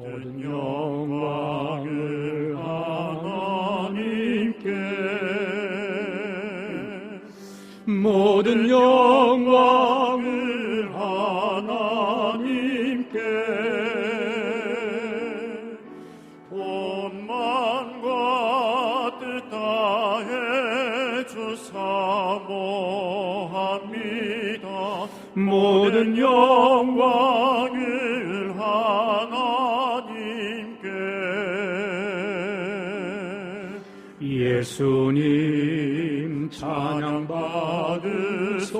모든 영광을 하나님께, 모든 영광을 하나님께, 본만과 뜻 다해 주사모합니다. 모든 영광을 하나님께. 예수님 찬양 받으소서.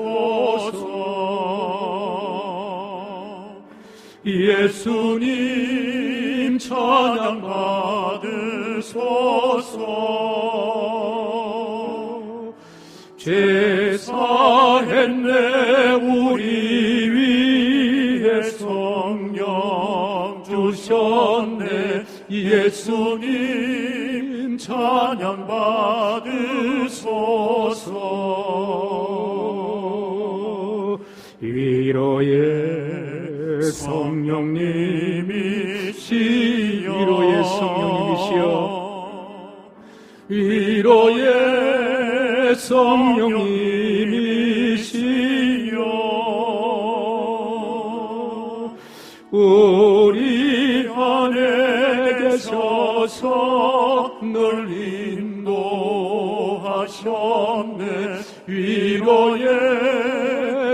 예수님 찬양 받으소서. 죄 사했네 우리 위해 성령 주셨네. 예수님 찬양 받으소서. 위로의 성령님이시여, 위로의 성령님이시여, 위로의 성령님이시여, 우리 안에 계셔서 늘 인도하셨네. 위로의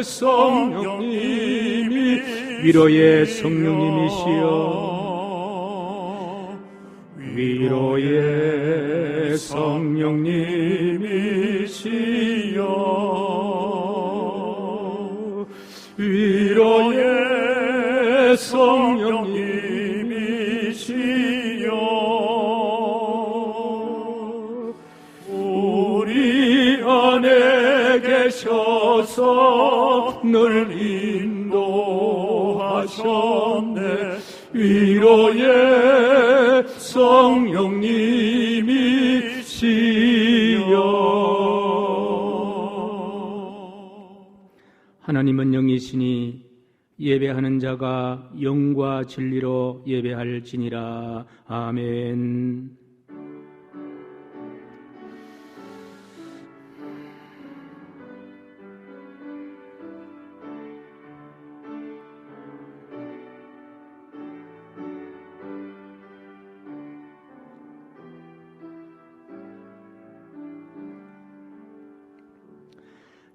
성령님이, 위로의 성령님이시여, 위로의 성령님이시여, 위로의 성령님이시여, 우리 안에 계셔서 늘 인도하셨네. 위로의 성령님이시여. 하나님은 영이시니 예배하는 자가 영과 진리로 예배할지니라. 아멘.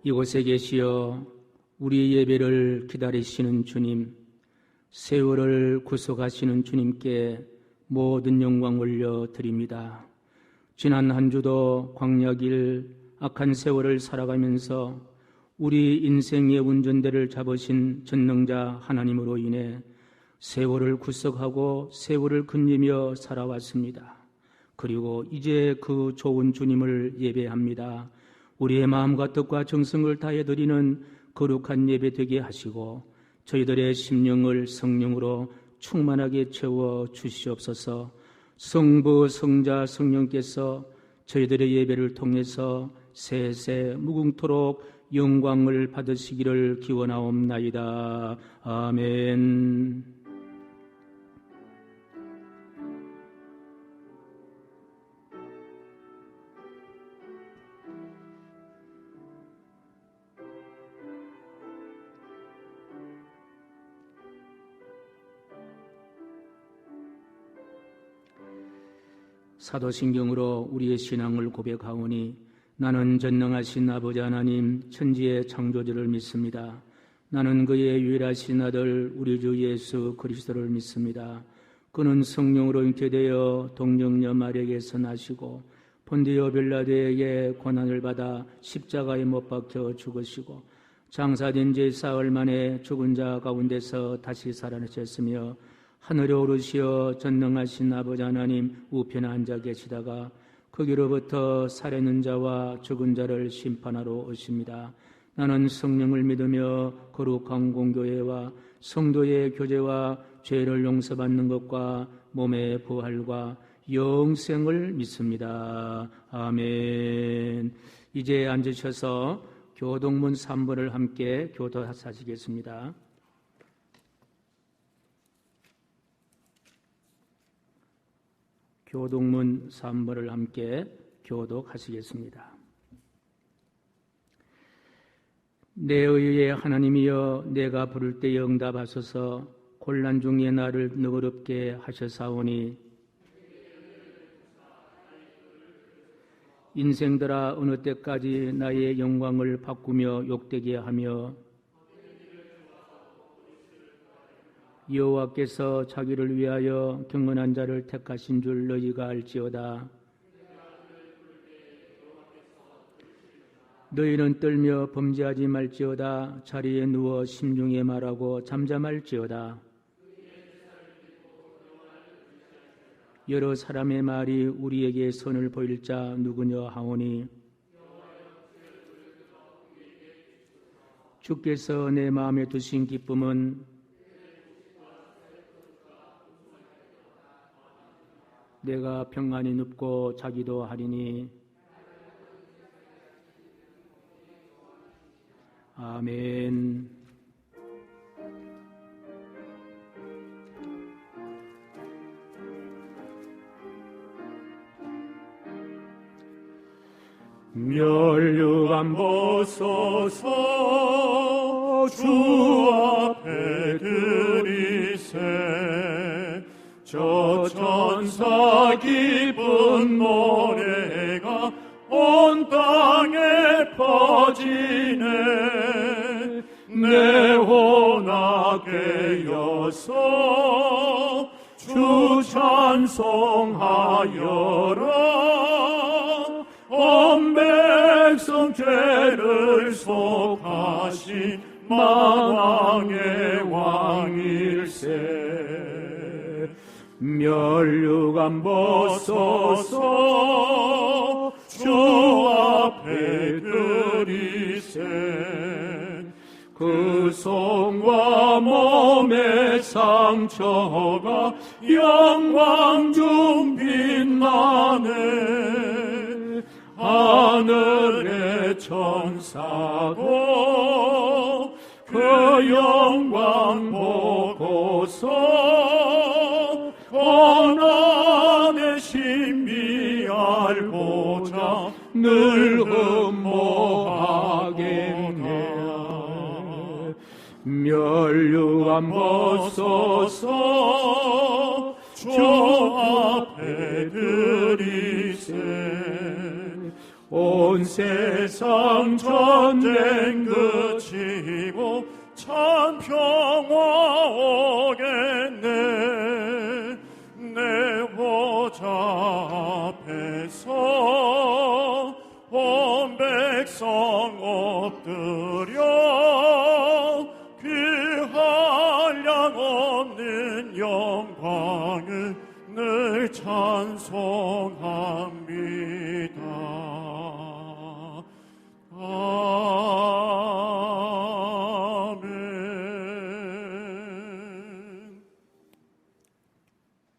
이곳에 계시어 우리 예배를 기다리시는 주님, 세월을 구속하시는 주님께 모든 영광 올려드립니다. 지난 한 주도 광야길 악한 세월을 살아가면서 우리 인생의 운전대를 잡으신 전능자 하나님으로 인해 세월을 구속하고 세월을 건지며 살아왔습니다. 그리고 이제 그 좋은 주님을 예배합니다. 우리의 마음과 뜻과 정성을 다해 드리는 거룩한 예배 되게 하시고 저희들의 심령을 성령으로 충만하게 채워 주시옵소서. 성부, 성자, 성령께서 저희들의 예배를 통해서 세세 무궁토록 영광을 받으시기를 기원하옵나이다. 아멘. 사도신경으로 우리의 신앙을 고백하오니 나는 전능하신 아버지 하나님 천지의 창조주를 믿습니다. 나는 그의 유일하신 아들 우리 주 예수 그리스도를 믿습니다. 그는 성령으로 잉태되어 동정녀 마리아에게서 나시고 본디오 빌라도에게 고난을 받아 십자가에 못 박혀 죽으시고 장사된 지 사흘 만에 죽은 자 가운데서 다시 살아나셨으며 하늘에 오르시어 전능하신 아버지 하나님 우편에 앉아 계시다가 거기로부터 살아있는 자와 죽은 자를 심판하러 오십니다. 나는 성령을 믿으며 거룩한 공교회와 성도의 교제와 죄를 용서받는 것과 몸의 부활과 영생을 믿습니다. 아멘. 이제 앉으셔서 교동문 3번을 함께 교도하시겠습니다. 교독문 3번을 함께 교독하시겠습니다. 내 의의 하나님이여, 내가 부를 때에 응답하소서. 곤란 중에 나를 너그럽게 하셨사오니 인생들아, 어느 때까지 나의 영광을 바꾸며 욕되게 하며 여호와께서 자기를 위하여 경건한 자를 택하신 줄 너희가 알지어다. 너희는 떨며 범죄하지 말지어다. 자리에 누워 심중에 말하고 잠잠할지어다. 여러 사람의 말이 우리에게 선을 보일 자 누구냐 하오니 주께서 내 마음에 두신 기쁨은 내가 평안히 눕고 자기도 하리니. 아멘. 멸류관 벗소서 주 앞에 드리세. 저 천사 기쁜 노래가 온 땅에 퍼지네. 내 혼하게 여서 주 찬송하여라. 온 백성 죄를 속하신 만왕의 왕일세. 멸류관 벗소서 주 앞에 드리세. 그 손과 몸의 상처가 영광 중 빛나네. 하늘의 천사도 그 영광 보고서 고난의 신비 알고자 늘 흠모하겠네. 멸류관 벗소서 주 앞에 드리세. 온 세상 전쟁 그치고 참 평화 오겠네. 내 보좌 앞에서 온 백성 엎드려 그 한량 없는 영광을 늘 찬송합니다. 아멘.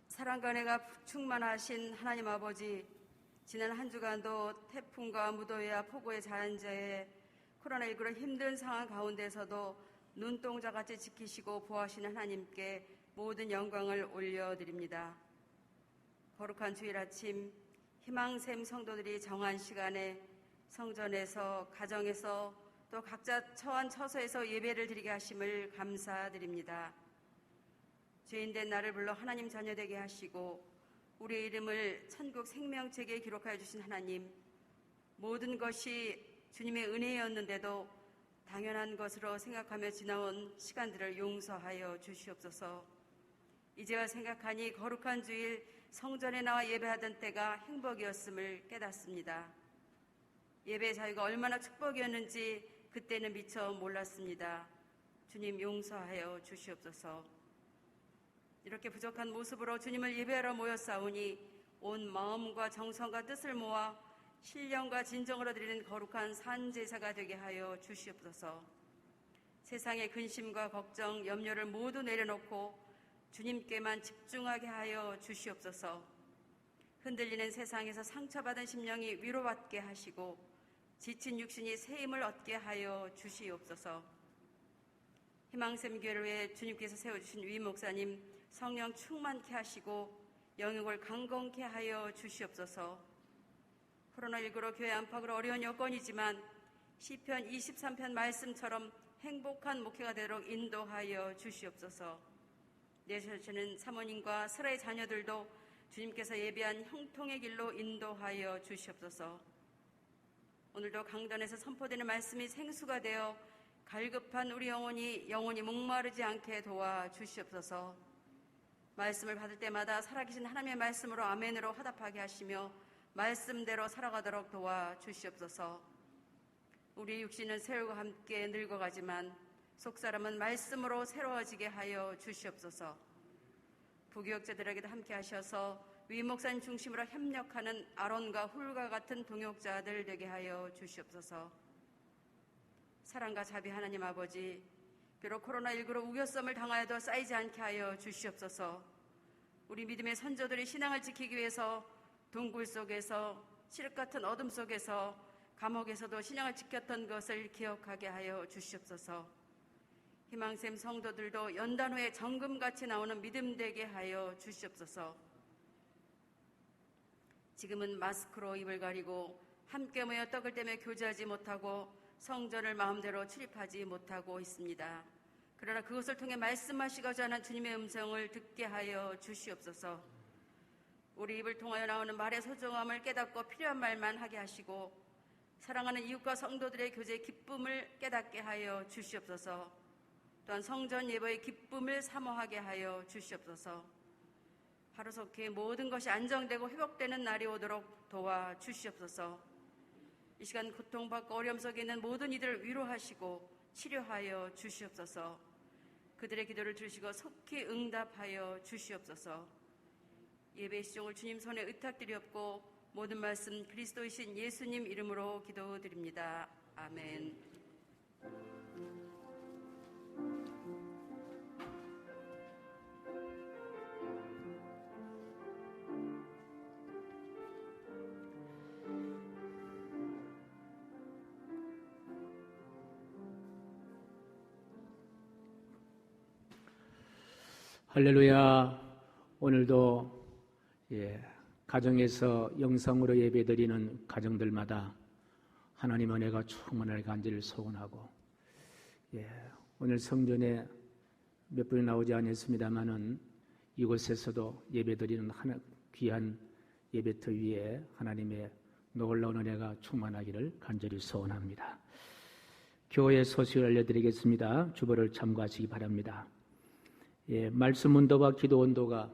사랑과 은혜가 충만하신 하나님 아버지, 지난 한 주간도 태풍과 무더위와 폭우의 자연재해, 코로나19로 힘든 상황 가운데서도 눈동자같이 지키시고 보호하시는 하나님께 모든 영광을 올려드립니다. 거룩한 주일 아침, 희망샘 성도들이 정한 시간에 성전에서, 가정에서, 또 각자 처한 처소에서 예배를 드리게 하심을 감사드립니다. 죄인된 나를 불러 하나님 자녀 되게 하시고 우리의 이름을 천국 생명책에 기록하여 주신 하나님, 모든 것이 주님의 은혜였는데도 당연한 것으로 생각하며 지나온 시간들을 용서하여 주시옵소서. 이제와 생각하니 거룩한 주일 성전에 나와 예배하던 때가 행복이었음을 깨닫습니다. 예배 자유가 얼마나 축복이었는지 그때는 미처 몰랐습니다. 주님 용서하여 주시옵소서. 이렇게 부족한 모습으로 주님을 예배하러 모였사오니 온 마음과 정성과 뜻을 모아 신령과 진정으로 드리는 거룩한 산제사가 되게 하여 주시옵소서. 세상의 근심과 걱정, 염려를 모두 내려놓고 주님께만 집중하게 하여 주시옵소서. 흔들리는 세상에서 상처받은 심령이 위로받게 하시고 지친 육신이 새 힘을 얻게 하여 주시옵소서. 희망샘 교회를 위해 주님께서 세워주신 위 목사님 성령 충만케 하시고 영역을 강건케 하여 주시옵소서. 코로나19로 교회 안팎으로 어려운 여건이지만 시편 23편 말씀처럼 행복한 목회가 되도록 인도하여 주시옵소서. 내셔지는 사모님과 슬라의 자녀들도 주님께서 예비한 형통의 길로 인도하여 주시옵소서. 오늘도 강단에서 선포되는 말씀이 생수가 되어 갈급한 우리 영혼이 목마르지 않게 도와 주시옵소서. 말씀을 받을 때마다 살아계신 하나님의 말씀으로 아멘으로 화답하게 하시며 말씀대로 살아가도록 도와 주시옵소서. 우리 육신은 세월과 함께 늙어가지만 속사람은 말씀으로 새로워지게 하여 주시옵소서. 부교역자들에게도 함께 하셔서 위 목사님 중심으로 협력하는 아론과 훌과 같은 동역자들 되게 하여 주시옵소서. 사랑과 자비 하나님 아버지, 비록 코로나19로 우겨썸을 당하여도 쌓이지 않게 하여 주시옵소서. 우리 믿음의 선조들이 신앙을 지키기 위해서 동굴 속에서 칠흑 같은 어둠 속에서 감옥에서도 신앙을 지켰던 것을 기억하게 하여 주시옵소서. 희망샘 성도들도 연단 후에 정금같이 나오는 믿음 되게 하여 주시옵소서. 지금은 마스크로 입을 가리고 함께 모여 떡을 떼며 교제하지 못하고 성전을 마음대로 출입하지 못하고 있습니다. 그러나 그것을 통해 말씀하시고자 하는 주님의 음성을 듣게 하여 주시옵소서. 우리 입을 통하여 나오는 말의 소중함을 깨닫고 필요한 말만 하게 하시고 사랑하는 이웃과 성도들의 교제의 기쁨을 깨닫게 하여 주시옵소서. 또한 성전 예배의 기쁨을 사모하게 하여 주시옵소서. 하루속히 모든 것이 안정되고 회복되는 날이 오도록 도와 주시옵소서. 이 시간 고통받고 어려움 속에 있는 모든 이들을 위로하시고 치료하여 주시옵소서. 그들의 기도를 들으시고 속히 응답하여 주시옵소서. 예배의 시종을 주님 손에 의탁드리옵고 모든 말씀 그리스도이신 예수님 이름으로 기도드립니다. 아멘. 할렐루야. 오늘도 가정에서 영상으로 예배드리는 가정들마다 하나님 은혜가 충만할 간절히 소원하고, 오늘 성전에 몇 분이 나오지 않았습니다마는 이곳에서도 예배드리는 귀한 예배터 위에 하나님의 놀라운 은혜가 충만하기를 간절히 소원합니다. 교회 소식을 알려드리겠습니다. 주보를 참고하시기 바랍니다. 말씀 온도와 기도 온도가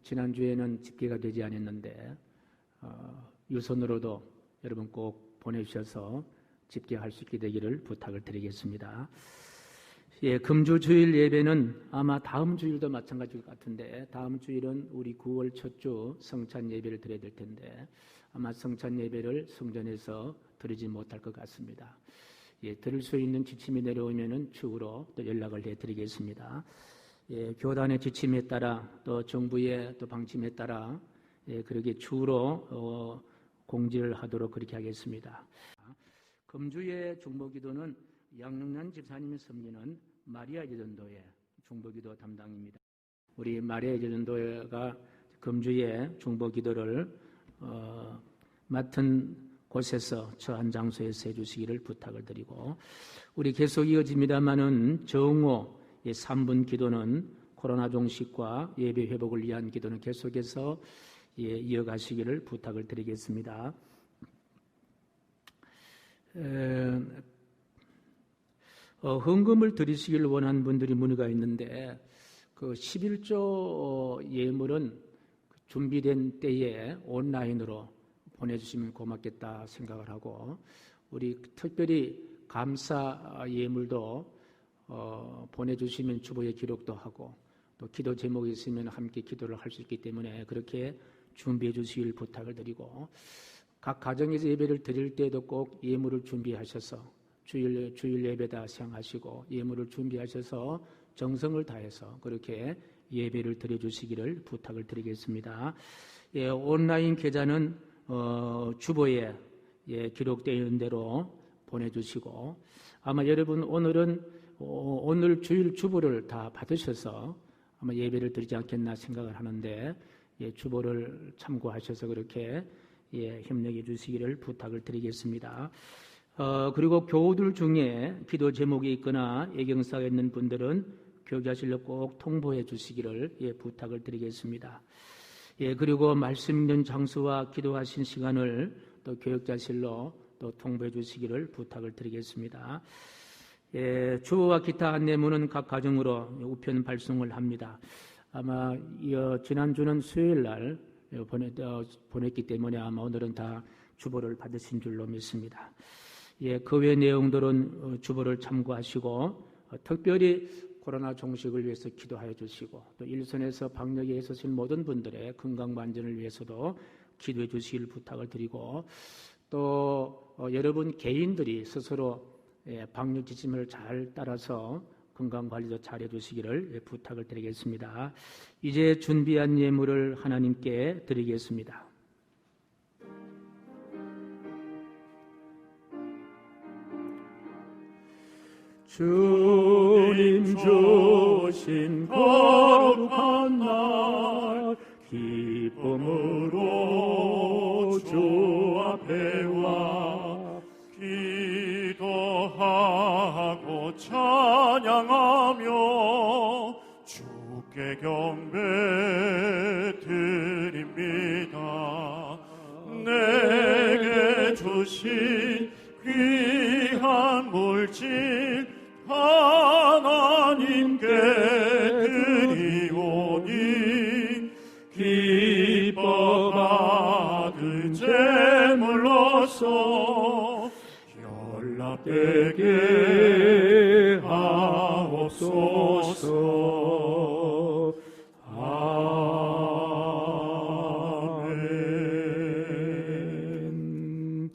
지난주에는 집계가 되지 않았는데 유선으로도 여러분 꼭 보내주셔서 집계할 수 있게 되기를 부탁을 드리겠습니다. 금주 주일 예배는 아마 다음 주일도 마찬가지일 것 같은데, 다음 주일은 우리 9월 첫 주 성찬 예배를 드려야 될 텐데 아마 성찬 예배를 성전에서 드리지 못할 것 같습니다. 들을 수 있는 지침이 내려오면은 추후로 또 연락을 해드리겠습니다. 교단의 지침에 따라 또 정부의 또 방침에 따라 그렇게 추후로 공지를 하도록 그렇게 하겠습니다. 금주의 중보기도는 양릉란 집사님이 섬기는 마리아 제전도의 중보기도 담당입니다. 우리 마리아 제전도가 금주의 중보기도를 맡은 곳에서 처한 장소에서 해주시기를 부탁을 드리고, 우리 계속 이어집니다마는 정오 3분 기도는 코로나 종식과 예배 회복을 위한 기도는 계속해서 이어가시기를 부탁을 드리겠습니다. 헌금을 드리시기를 원하는 분들이 문의가 있는데, 그 11조 예물은 준비된 때에 온라인으로 보내주시면 고맙겠다 생각을 하고, 우리 특별히 감사 예물도 보내주시면 주보에 기록도 하고 또 기도 제목이 있으면 함께 기도를 할 수 있기 때문에 그렇게 준비해 주시길 부탁을 드리고, 각 가정에서 예배를 드릴 때도 꼭 예물을 준비하셔서 주일 예배다 생각하시고 예물을 준비하셔서 정성을 다해서 그렇게 예배를 드려주시기를 부탁을 드리겠습니다. 온라인 계좌는 주보에 기록되어 있는 대로 보내주시고, 아마 여러분 오늘 주일 주보를 다 받으셔서 아마 예배를 드리지 않겠나 생각을 하는데, 주보를 참고하셔서 그렇게 협력해 주시기를 부탁을 드리겠습니다. 그리고 교우들 중에 기도 제목이 있거나 예경사가 있는 분들은 교육자실로 꼭 통보해 주시기를 부탁을 드리겠습니다. 그리고 말씀 있는 장소와 기도하신 시간을 또 교육자실로 또 통보해 주시기를 부탁을 드리겠습니다. 주보와 기타 안내문은 각 가정으로 우편 발송을 합니다. 아마 지난주는 수요일 날 보냈기 때문에 아마 오늘은 다 주보를 받으신 줄로 믿습니다. 그 외 내용들은 주보를 참고하시고 특별히 코로나 종식을 위해서 기도하여 주시고 또 일선에서 방역에 애쓰신 모든 분들의 건강만전을 위해서도 기도해 주시길 부탁을 드리고 또 여러분 개인들이 스스로 방역 지침을 잘 따라서 건강관리도 잘 해주시기를 부탁을 드리겠습니다. 이제 준비한 예물을 하나님께 드리겠습니다. 주님 주신 거룩한 날 기쁨으로 주 앞에 와 기도하고 찬양하며 주께 경배 드립니다. 내게 주신 귀한 물질 하나님께 드리오니 기뻐 받은 제물로서 연락되게 하옵소서. 아멘.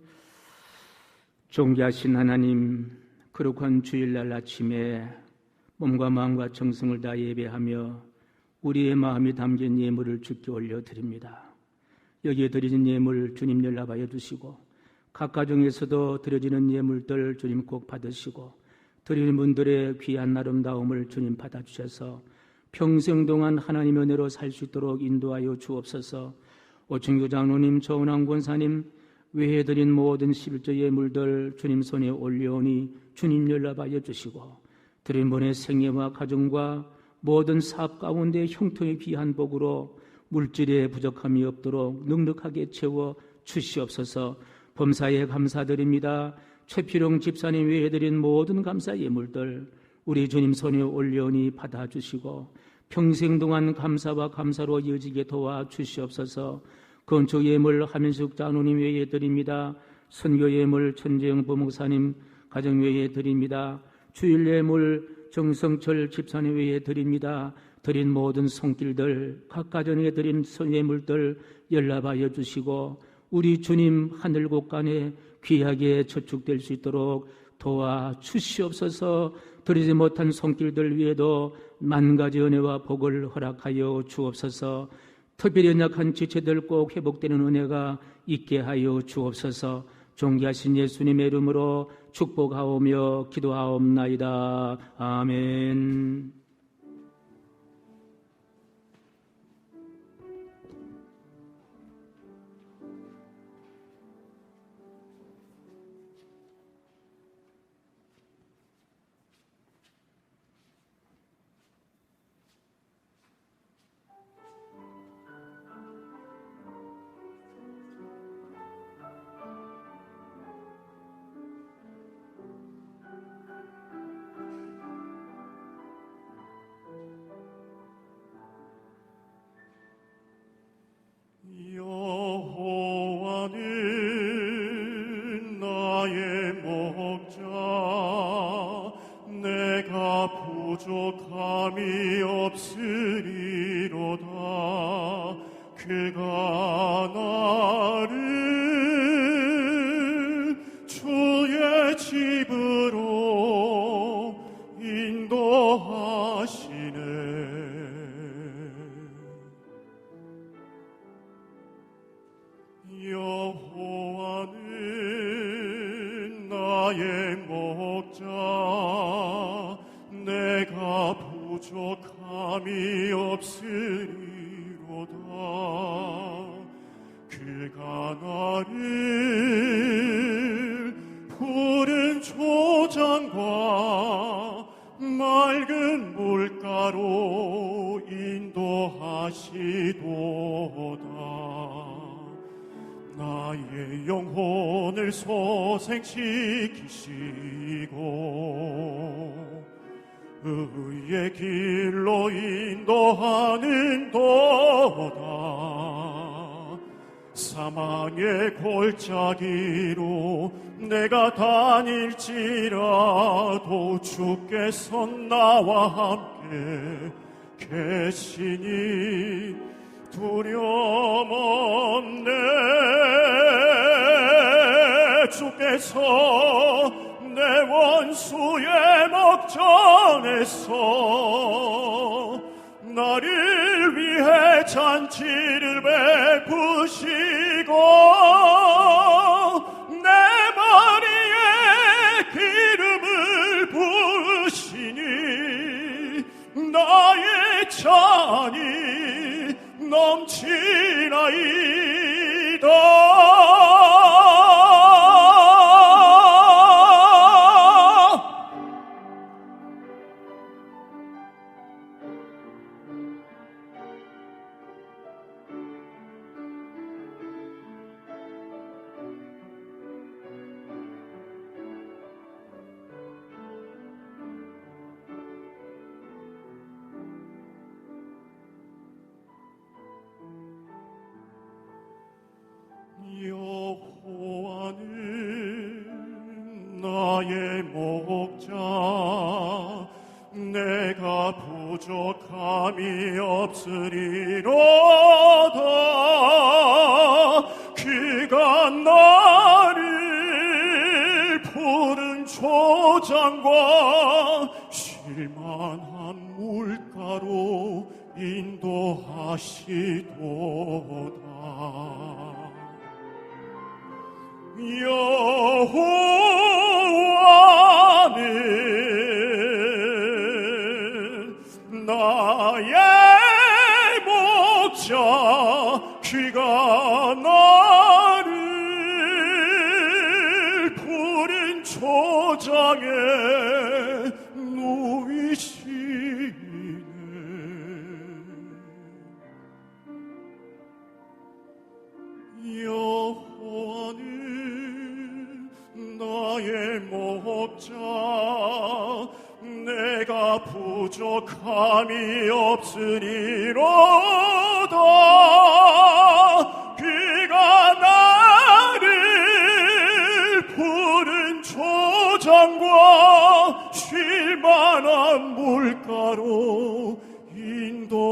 존귀하신 하나님, 거룩한 주일날 아침에 몸과 마음과 정성을 다 예배하며 우리의 마음이 담긴 예물을 주께 올려드립니다. 여기에 드리는 예물 주님 연락하여 주시고 각 가정에서도 드려지는 예물들 주님 꼭 받으시고 드리는 분들의 귀한 아름다움을 주님 받아주셔서 평생 동안 하나님의 은혜로 살 수 있도록 인도하여 주옵소서. 오충규 장로님, 조은왕 권사님 외에 드린 모든 11조 예물들 주님 손에 올려오니 주님 연락하여 주시고 드린 분의 생애와 가정과 모든 사업 가운데 형통의 귀한 복으로 물질에 부족함이 없도록 넉넉하게 채워 주시옵소서. 범사에 감사드립니다. 최필용 집사님 외에 드린 모든 감사 예물들 우리 주님 손에 올려오니 받아주시고 평생 동안 감사와 감사로 이어지게 도와주시옵소서. 건축 예물 하민숙 장로님 외에 드립니다. 선교 예물 천재영 부목사님 가정 외에 드립니다. 주일 예물 정성철 집사님 외에 드립니다. 드린 모든 손길들 각 가정에 드린 예물들 연락하여 주시고 우리 주님 하늘 곳간에 귀하게 저축될 수 있도록 도와주시옵소서. 드리지 못한 손길들 위에도 만 가지 은혜와 복을 허락하여 주옵소서. 특별히 연약한 지체들 꼭 회복되는 은혜가 있게 하여 주옵소서. 존귀하신 예수님의 이름으로 축복하오며 기도하옵나이다. 아멘. 여호와는 나의 목자 내가 부족함이 없으리로다. 그가 나를 주의 집으로 인도하시네. 여호와는 나의 목자 내가 부족함이 없으리로다. 그가 나를 푸른 초장과 맑은 물가로 인도하시도다. 나의 영혼을 소생시키시고 의의 길로 인도하는 도다. 사망의 골짜기로 내가 다닐지라도 주께서 나와 함께 계시니 두려움 없네. 주께서 내 원수의 목전에서 나를 위해 잔치를 베푸시고 내 머리에 기름을 부으시니 나의 잔이 넘치나이다. 여호와는 나의 목자, 내가 부족함이 없으리로다. 그가 나를 푸른 초장과 쉴만한 물가로 인도하시도다. 여호와는 나의 목자, 그가 나를 푸른 초장에 누이시네. 여호와는 나의 목자, 내가 부족함이 없으리로다. 그가 나를 푸른 초장과 쉴만한 물가로 인도하시도다.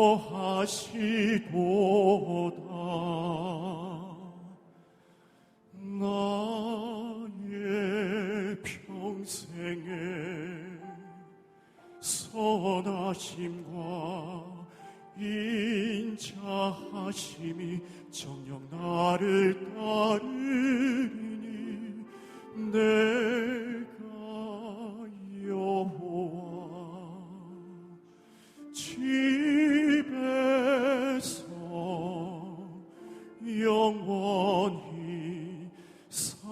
나의 평생에 선하심과 인자하심이 정녕 나를 따르리니 내가 여호와 집에서 영원히 살리라.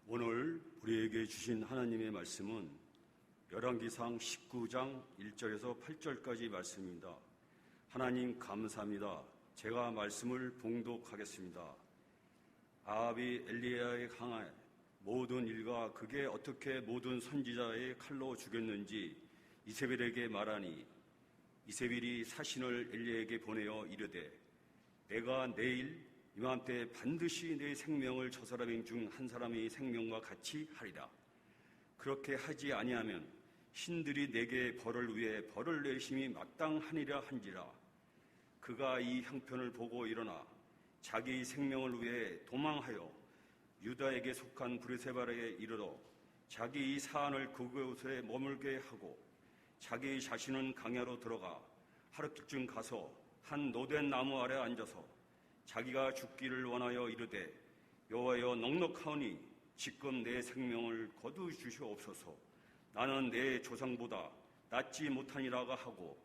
오늘 우리에게 주신 하나님의 말씀은 열왕기상 19장 1절에서 8절까지 말씀입니다. 하나님 감사합니다. 제가 말씀을 봉독하겠습니다. 아합이 엘리야에 향해 모든 일과 그게 어떻게 모든 선지자의 칼로 죽였는지 이세벨에게 말하니 이세벨이 사신을 엘리야에게 보내어 이르되 내가 내일 이맘때 반드시 내 생명을 저 사람 중 한 사람의 생명과 같이 하리라. 그렇게 하지 아니하면 신들이 내게 벌을 위해 벌을 내심이 마땅하니라 한지라. 그가 이 형편을 보고 일어나 자기 생명을 위해 도망하여 유다에게 속한 브르세바에 이르러 자기 이 사안을 그곳에 머물게 하고 자기 자신은 강야로 들어가 하룻길쯤 가서 한 노된 나무 아래 앉아서 자기가 죽기를 원하여 이르되 여호와여 넉넉하오니 지금 내 생명을 거두주시옵소서. 나는 내 조상보다 낫지 못하니라가 하고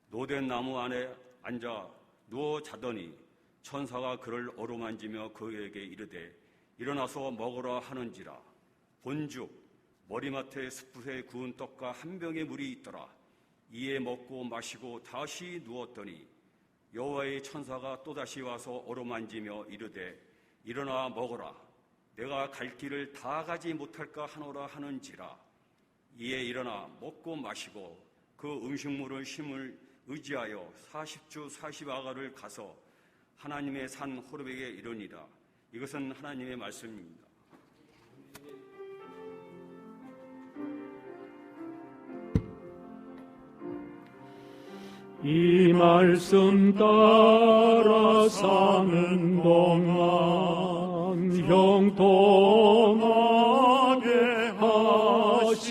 노된 나무 안에 앉아 누워 자더니 천사가 그를 어루만지며 그에게 이르되 일어나서 먹으라 하는지라. 본즉 머리맡에 숯불에 구운 떡과 한 병의 물이 있더라. 이에 먹고 마시고 다시 누웠더니 여호와의 천사가 또다시 와서 어루만지며 이르되 일어나 먹으라. 내가 갈 길을 다 가지 못할까 하노라 하는지라. 이에 일어나 먹고 마시고 그 음식물을 힘을 의지하여 40주 40아가를 가서 하나님의 산 호렙에게 이르니라. 이것은 하나님의 말씀입니다. 이 말씀 따라 사는 동안 형통하게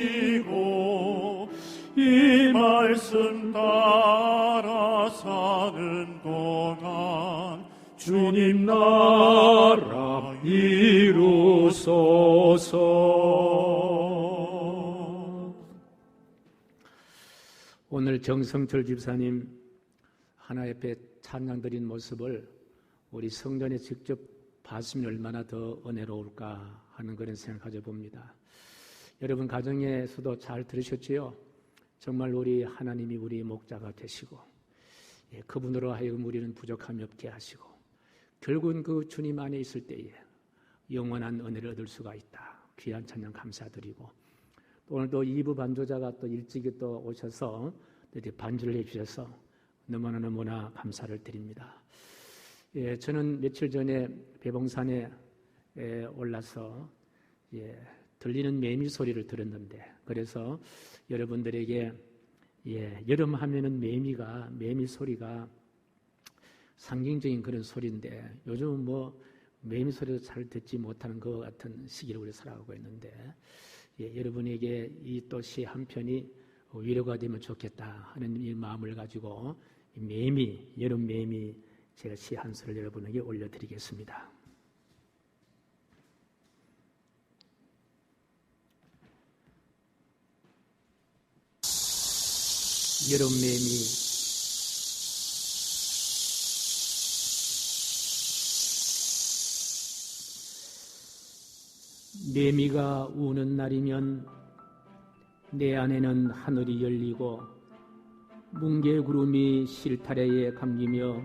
하시고 이 말씀 따라 사는 동안 주님 나라 이루소서. 오늘 정성철 집사님 하나 옆에 찬양 드린 모습을 우리 성전에 직접 봤으면 얼마나 더 은혜로울까 하는 그런 생각 가져봅니다. 여러분 가정에서도 잘 들으셨지요? 정말 우리 하나님이 우리 목자가 되시고 그분으로 하여금 우리는 부족함이 없게 하시고 결국은 그 주님 안에 있을 때에 영원한 은혜를 얻을 수가 있다. 귀한 찬양 감사드리고 오늘도 2부 반주자가 또 일찍이 또 오셔서 이렇게 반주를 해주셔서 너무나 감사를 드립니다. 저는 며칠 전에 배봉산에 올라서 들리는 매미 소리를 들었는데 그래서 여러분들에게 여름 하면은 매미 소리가 상징적인 그런 소리인데 요즘은 뭐 매미 소리도 잘 듣지 못하는 것 같은 시기를 우리 살아가고 있는데 여러분에게 이 또 시 한 편이 위로가 되면 좋겠다 하는 이 마음을 가지고 여름 매미 제가 시 한 소를 여러분에게 올려드리겠습니다. 여름 매미. 매미가 우는 날이면 내 안에는 하늘이 열리고 뭉게구름이 실타래에 감기며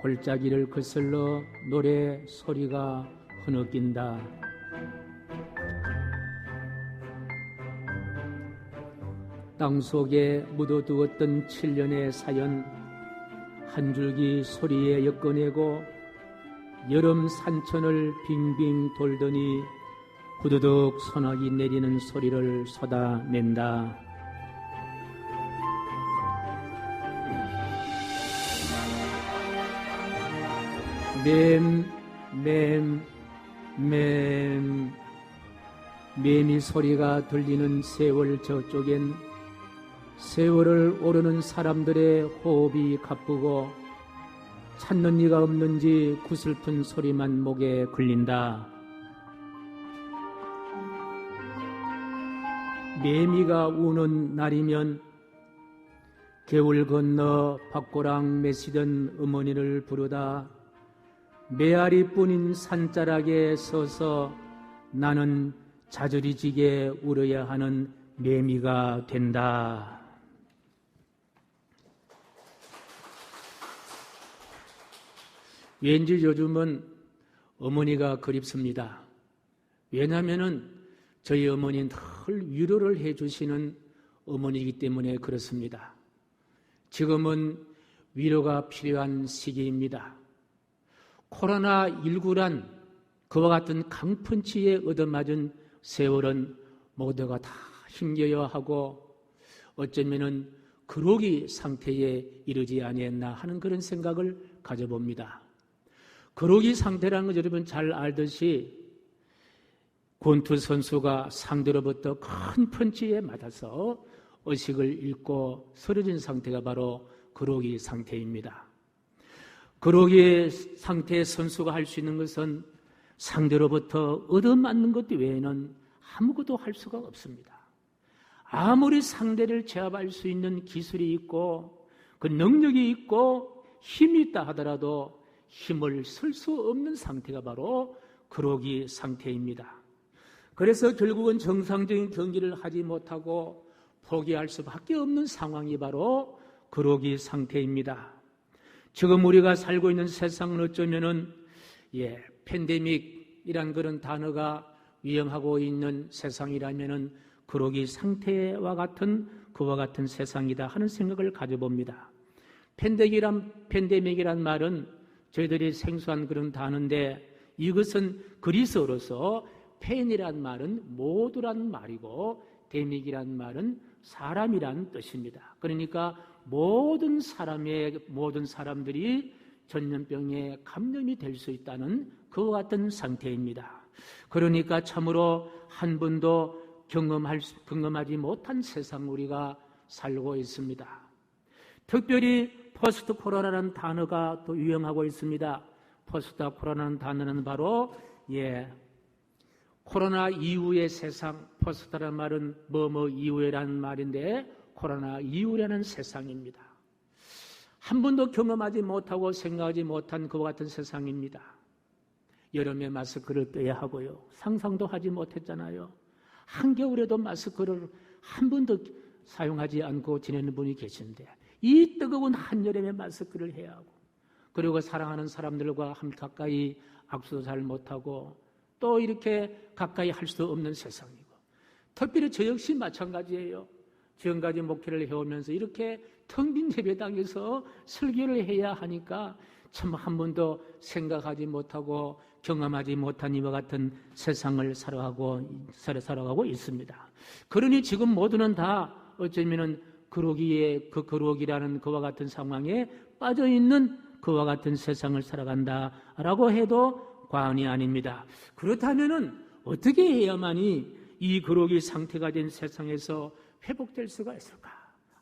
골짜기를 거슬러 노래 소리가 흐느낀다. 땅속에 묻어두었던 7년의 사연 한 줄기 소리에 엮어내고 여름 산천을 빙빙 돌더니 후두둑 소나기 내리는 소리를 쏟아낸다. 매미 소리가 들리는 세월 저쪽엔 세월을 오르는 사람들의 호흡이 가쁘고 찾는 이가 없는지 구슬픈 소리만 목에 걸린다. 매미가 우는 날이면 겨울 건너 밭고랑 메시던 어머니를 부르다 메아리뿐인 산자락에 서서 나는 자절이 지게 울어야 하는 매미가 된다. 왠지 요즘은 어머니가 그립습니다. 왜냐하면 저희 어머니는 늘 위로를 해주시는 어머니이기 때문에 그렇습니다. 지금은 위로가 필요한 시기입니다. 코로나19란 그와 같은 강펀치에 얻어맞은 세월은 모두가 다 힘겨워 하고 어쩌면은 그러기 상태에 이르지 아니했나 하는 그런 생각을 가져봅니다. 그러기 상태라는 것 여러분 잘 알듯이 권투 선수가 상대로부터 큰 펀치에 맞아서 의식을 잃고 쓰러진 상태가 바로 그러기 상태입니다. 그러기 상태의 선수가 할 수 있는 것은 상대로부터 얻어맞는 것 외에는 아무것도 할 수가 없습니다. 아무리 상대를 제압할 수 있는 기술이 있고 그 능력이 있고 힘이 있다 하더라도 힘을 쓸 수 없는 상태가 바로 그러기 상태입니다. 그래서 결국은 정상적인 경기를 하지 못하고 포기할 수밖에 없는 상황이 바로 그러기 상태입니다. 지금 우리가 살고 있는 세상은 어쩌면은 팬데믹이란 그런 단어가 유행하고 있는 세상이라면은 그러기 상태와 같은 그와 같은 세상이다 하는 생각을 가져봅니다. 팬데믹이란 말은 저희들이 생소한 그런 단어인데 이것은 그리스어로서 팬이란 말은 모두란 말이고 데믹이란 말은 사람이란 뜻입니다. 그러니까 모든 사람들이 전염병에 감염이 될 수 있다는 그와 같은 상태입니다. 그러니까 참으로 한 번도 경험하지 못한 세상 우리가 살고 있습니다. 특별히 포스트 코로나라는 단어가 또 유행하고 있습니다. 포스트 코로나라는 단어는 바로 코로나 이후의 세상, 포스트라는 말은 뭐뭐 이후에라는 말인데 코로나 이후라는 세상입니다. 한 번도 경험하지 못하고 생각하지 못한 그와 같은 세상입니다. 여름에 마스크를 껴야 하고요. 상상도 하지 못했잖아요. 한겨울에도 마스크를 한 번도 사용하지 않고 지내는 분이 계신데 이 뜨거운 한여름에 마스크를 해야 하고 그리고 사랑하는 사람들과 함께 가까이 악수도 잘 못하고 또 이렇게 가까이 할 수 없는 세상이고 특별히 저 역시 마찬가지예요. 지금까지 목회를 해오면서 이렇게 텅 빈 예배당에서 설교를 해야 하니까 참 한 번도 생각하지 못하고 경험하지 못한 이와 같은 세상을 살아가고 있습니다. 그러니 지금 모두는 다 어쩌면은 그러기라는 그와 같은 상황에 빠져 있는 그와 같은 세상을 살아간다라고 해도 과언이 아닙니다. 그렇다면은 어떻게 해야만이 이 그러기 상태가 된 세상에서 회복될 수가 있을까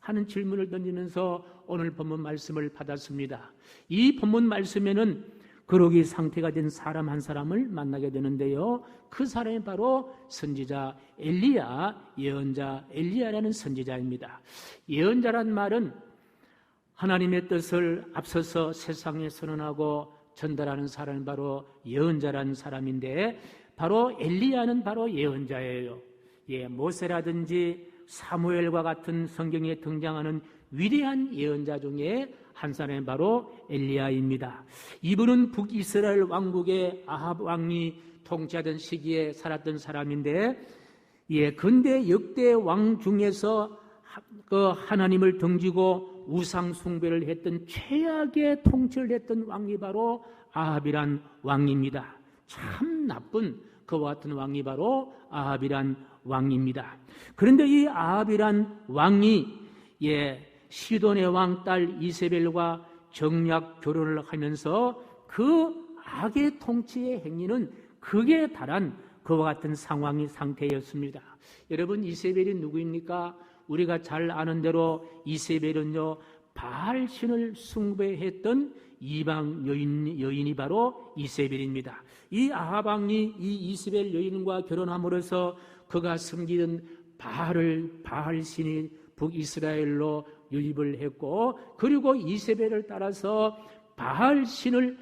하는 질문을 던지면서 오늘 본문 말씀을 받았습니다. 이 본문 말씀에는 그러기 상태가 된 사람 한 사람을 만나게 되는데요. 그 사람이 바로 선지자 엘리야, 예언자 엘리야라는 선지자입니다. 예언자란 말은 하나님의 뜻을 앞서서 세상에 선언하고 전달하는 사람이 바로 예언자라는 사람인데 바로 엘리야는 바로 예언자예요. 모세라든지 사무엘과 같은 성경에 등장하는 위대한 예언자 중에 한 사람이 바로 엘리야입니다. 이분은 북이스라엘 왕국의 아합 왕이 통치하던 시기에 살았던 사람인데 근대 역대 왕 중에서 하나님을 등지고 우상 숭배를 했던 최악의 통치를 했던 왕이 바로 아합이란 왕입니다. 참 나쁜 그와 같은 왕이 바로 아합이란 왕입니다. 그런데 이 아합이란 왕이 시돈의 왕 딸 이세벨과 정략 결혼을 하면서 그 악의 통치의 행위는 극에 달한 그와 같은 상태였습니다. 여러분 이세벨이 누구입니까? 우리가 잘 아는 대로 이세벨은요 바알 신을 숭배했던 이방 여인이 바로 이세벨입니다. 이 아합 왕이 이 이세벨 여인과 결혼함으로써 그가 섬기던 바알 신이 북이스라엘로 유입을 했고 그리고 이세벨을 따라서 바알 신을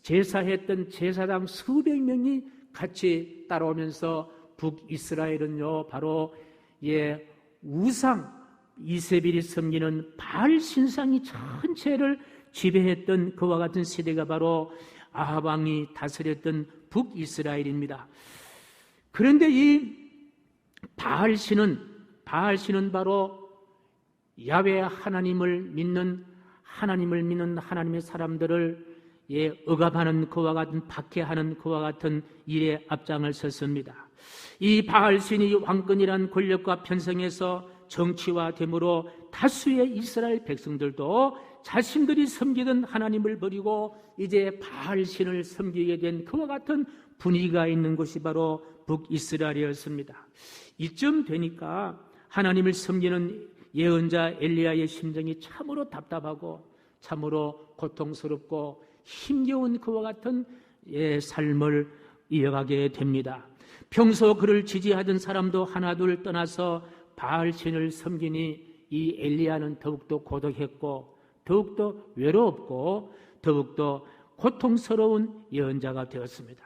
제사했던 제사장 수백 명이 같이 따라오면서 북이스라엘은요 바로 우상 이세벨이 섬기는 바알 신상이 전체를 지배했던 그와 같은 시대가 바로 아합 왕이 다스렸던 북이스라엘입니다. 그런데 이 바알 신은 바로 야훼 하나님을 믿는 하나님의 사람들을 억압하는 그와 같은 박해하는 그와 같은 일에 앞장을 섰습니다. 이 바알신이 왕권이란 권력과 편성에서 정치화됨으로 다수의 이스라엘 백성들도 자신들이 섬기던 하나님을 버리고 이제 바알신을 섬기게 된 그와 같은 분위기가 있는 곳이 바로 북이스라엘이었습니다. 이쯤 되니까 하나님을 섬기는 예언자 엘리야의 심정이 참으로 답답하고 참으로 고통스럽고 힘겨운 그와 같은 삶을 이어가게 됩니다. 평소 그를 지지하던 사람도 하나둘 떠나서 바알신을 섬기니 이 엘리야는 더욱더 고독했고 더욱더 외롭고 더욱더 고통스러운 예언자가 되었습니다.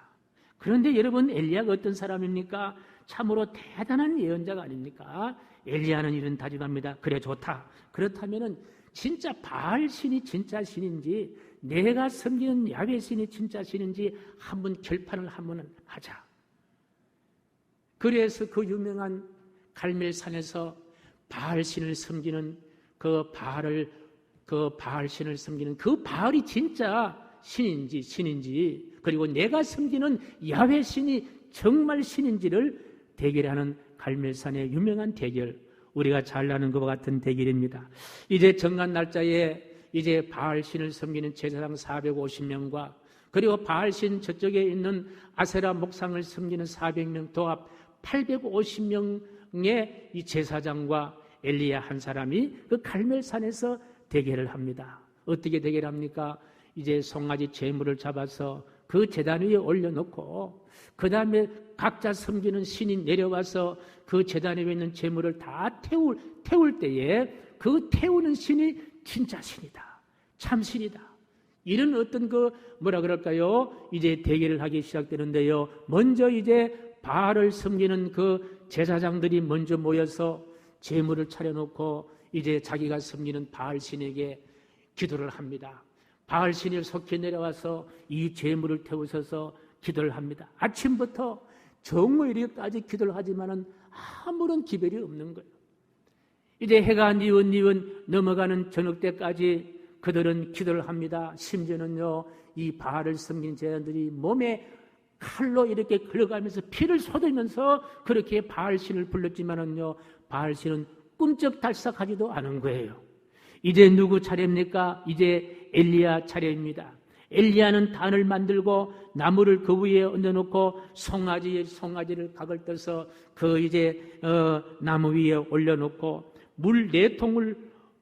그런데 여러분, 엘리야가 어떤 사람입니까? 참으로 대단한 예언자가 아닙니까? 엘리야는 이런 다짐합니다. 그래, 좋다. 그렇다면은 진짜 바알신이 진짜 신인지 내가 섬기는 야훼 신이 진짜 신인지 한번 결판을 한번 하자. 그래서 그 유명한 갈멜산에서 바알신을 섬기는 그 바알신을 섬기는 그 바알이 진짜 신인지 그리고 내가 섬기는 야훼 신이 정말 신인지를 대결하는 갈멜산의 유명한 대결, 우리가 잘 아는 것과 같은 대결입니다. 이제 정한 날짜에 이제 바알신을 섬기는 제사장 450명과 그리고 바알신 저쪽에 있는 아세라 목상을 섬기는 400명 도합 850명의 이 제사장과 엘리야 한 사람이 그 갈멜산에서 대결을 합니다. 어떻게 대결합니까? 이제 송아지 제물을 잡아서 그 제단 위에 올려놓고 그 다음에 각자 섬기는 신이 내려와서 그 제단 위에 있는 제물을 다 태울 때에 그 태우는 신이 진짜 신이다, 참 신이다, 이런 어떤 뭐라 그럴까요? 이제 대결을 하기 시작되는데요. 먼저 이제 바알을 섬기는 그 제사장들이 먼저 모여서 제물을 차려놓고 이제 자기가 섬기는 바알신에게 기도를 합니다. 바알신이 속히 내려와서 이 제물을 태우셔서 기도를 합니다. 아침부터 정오일까지 기도를 하지만은 아무런 기별이 없는 거예요. 이제 해가 니은 넘어가는 저녁 때까지 그들은 기도를 합니다. 심지어는요, 이 바알을 섬긴 제사장들이 몸에 칼로 이렇게 걸어가면서 피를 쏟으면서 그렇게 바알신을 불렀지만은요, 바알신은 꿈쩍달싹하지도 않은 거예요. 이제 누구 차례입니까? 이제 엘리야 차례입니다. 엘리야는 단을 만들고 나무를 그 위에 얹어놓고 송아지를 각을 떠서 그 이제 나무 위에 올려놓고 물 4통을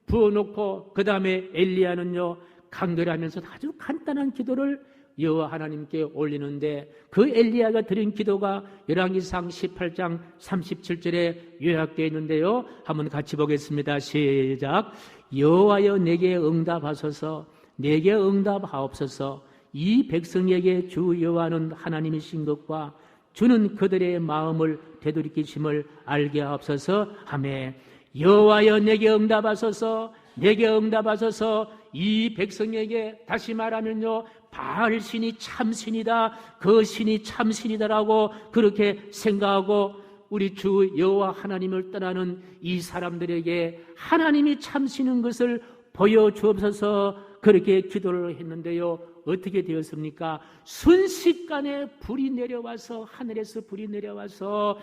부어놓고 그 다음에 엘리야는요, 간결하면서 아주 간단한 기도를 여호와 하나님께 올리는데 그 엘리야가 드린 기도가 열왕기상 18장 37절에 요약되어 있는데요. 한번 같이 보겠습니다. 시작. 여호와여 내게 응답하소서, 내게 응답하옵소서. 이 백성에게 주 여호와는 하나님이신 것과 주는 그들의 마음을 되돌이키심을 알게 하옵소서 하매 여호와여 내게 응답하소서, 내게 응답하소서. 이 백성에게 다시 말하면요, 바알신이 참신이다, 그 신이 참신이다라고 그렇게 생각하고 우리 주 여호와 하나님을 떠나는 이 사람들에게 하나님이 참신인 것을 보여주옵소서 그렇게 기도를 했는데요. 어떻게 되었습니까? 순식간에 불이 내려와서, 하늘에서 불이 내려와서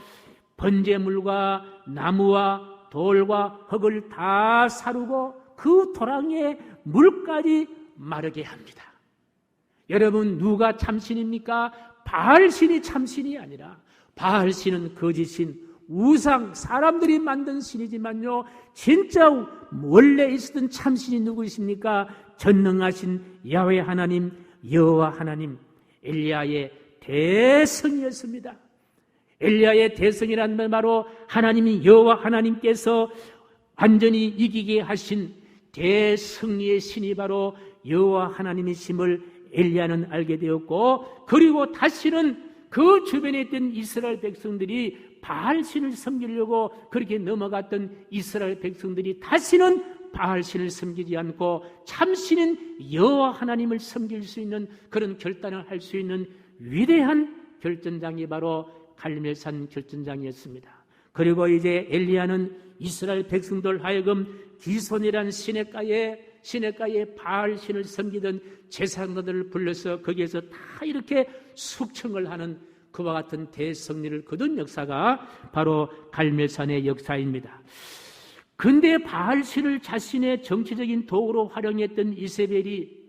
번제물과 나무와 돌과 흙을 다 사르고 그 도랑에 물까지 마르게 합니다. 여러분, 누가 참신입니까? 바알신이 참신이 아니라 바알신은 거짓신, 우상, 사람들이 만든 신이지만요, 진짜 원래 있었던 참신이 누구이십니까? 전능하신 야훼 하나님, 여호와 하나님, 엘리야의 대성이었습니다. 엘리야의 대성이라는 말 바로 하나님이 여호와 하나님께서 완전히 이기게 하신 대승리의 신이 바로 여호와 하나님이심을 엘리야는 알게 되었고, 그리고 다시는 그 주변에 있던 이스라엘 백성들이 바알신을 섬기려고 그렇게 넘어갔던 이스라엘 백성들이 다시는 바알신을 섬기지 않고 참신인 여호와 하나님을 섬길 수 있는 그런 결단을 할 수 있는 위대한 결전장이 바로 갈멜산 결전장이었습니다. 그리고 이제 엘리야는 이스라엘 백성들 하여금 기손이라는 시냇가에 시냇가에 바알 신을 섬기던 제사장들을 불러서 거기에서 다 이렇게 숙청을 하는 그와 같은 대승리를 거둔 역사가 바로 갈멜산의 역사입니다. 근데 바알 신을 자신의 정치적인 도구로 활용했던 이세벨이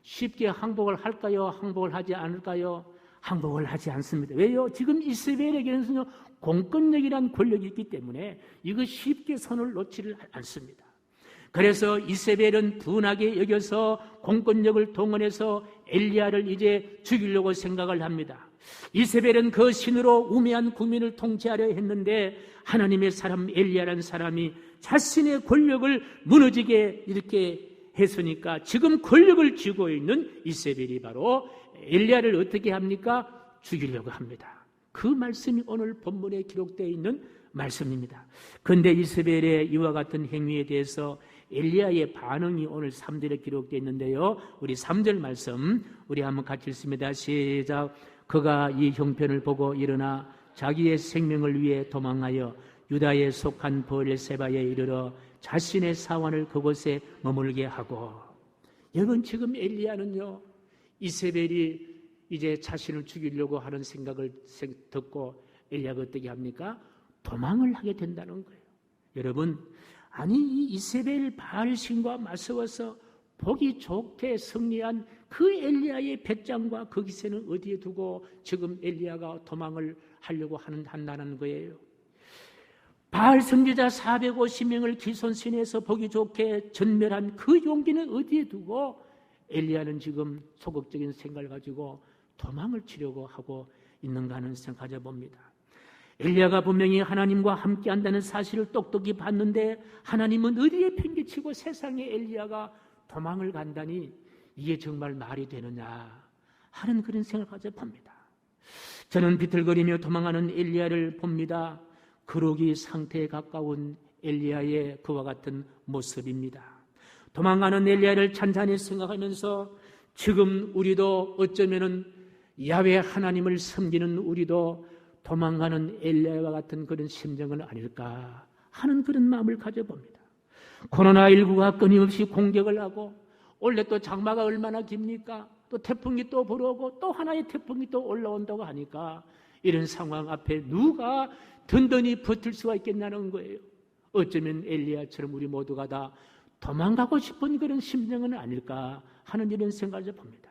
쉽게 항복을 할까요? 항복을 하지 않을까요? 항복을 하지 않습니다. 왜요? 지금 이세벨에게는 공권력이란 권력이 있기 때문에 이거 쉽게 손을 놓지를 않습니다. 그래서 이세벨은 분하게 여겨서 공권력을 동원해서 엘리야를 이제 죽이려고 생각을 합니다. 이세벨은 그 신으로 우매한 국민을 통치하려 했는데 하나님의 사람 엘리야라는 사람이 자신의 권력을 무너지게 이렇게 했으니까 지금 권력을 쥐고 있는 이세벨이 바로 엘리야를 어떻게 합니까? 죽이려고 합니다. 그 말씀이 오늘 본문에 기록되어 있는 말씀입니다. 그런데 이세벨의 이와 같은 행위에 대해서 엘리야의 반응이 오늘 3절에 기록되어 있는데요. 우리 3절 말씀 우리 한번 같이 읽습니다. 시작. 그가 이 형편을 보고 일어나 자기의 생명을 위해 도망하여 유다에 속한 브엘세바에 이르러 자신의 사원을 그곳에 머물게 하고. 여러분 지금 엘리야는요 이세벨이 이제 자신을 죽이려고 하는 생각을 듣고 엘리야가 어떻게 합니까? 도망을 하게 된다는 거예요. 여러분 아니 이 이세벨 바알신과 맞서서 보기 좋게 승리한 그 엘리야의 배짱과 그 기세는 어디에 두고 지금 엘리야가 도망을 하려고 한다는 거예요. 바알 선지자 450명을 기손신에서 보기 좋게 전멸한 그 용기는 어디에 두고 엘리야는 지금 소극적인 생각을 가지고 도망을 치려고 하고 있는가 하는 생각을 가져봅니다. 엘리야가 분명히 하나님과 함께한다는 사실을 똑똑히 봤는데 하나님은 어디에 팽개치고 세상에 엘리야가 도망을 간다니 이게 정말 말이 되느냐 하는 그런 생각을 가져봅니다. 저는 비틀거리며 도망하는 엘리야를 봅니다. 그러기 상태에 가까운 엘리야의 그와 같은 모습입니다. 도망가는 엘리야를 찬찬히 생각하면서 지금 우리도 어쩌면은 야훼 하나님을 섬기는 우리도 도망가는 엘리야와 같은 그런 심정은 아닐까 하는 그런 마음을 가져봅니다. 코로나19가 끊임없이 공격을 하고 원래 또 장마가 얼마나 깁니까? 또 태풍이 또 불어오고 또 하나의 태풍이 또 올라온다고 하니까 이런 상황 앞에 누가 든든히 버틸 수가 있겠냐는 거예요. 어쩌면 엘리야처럼 우리 모두가 다 도망가고 싶은 그런 심정은 아닐까 하는 이런 생각을 봅니다.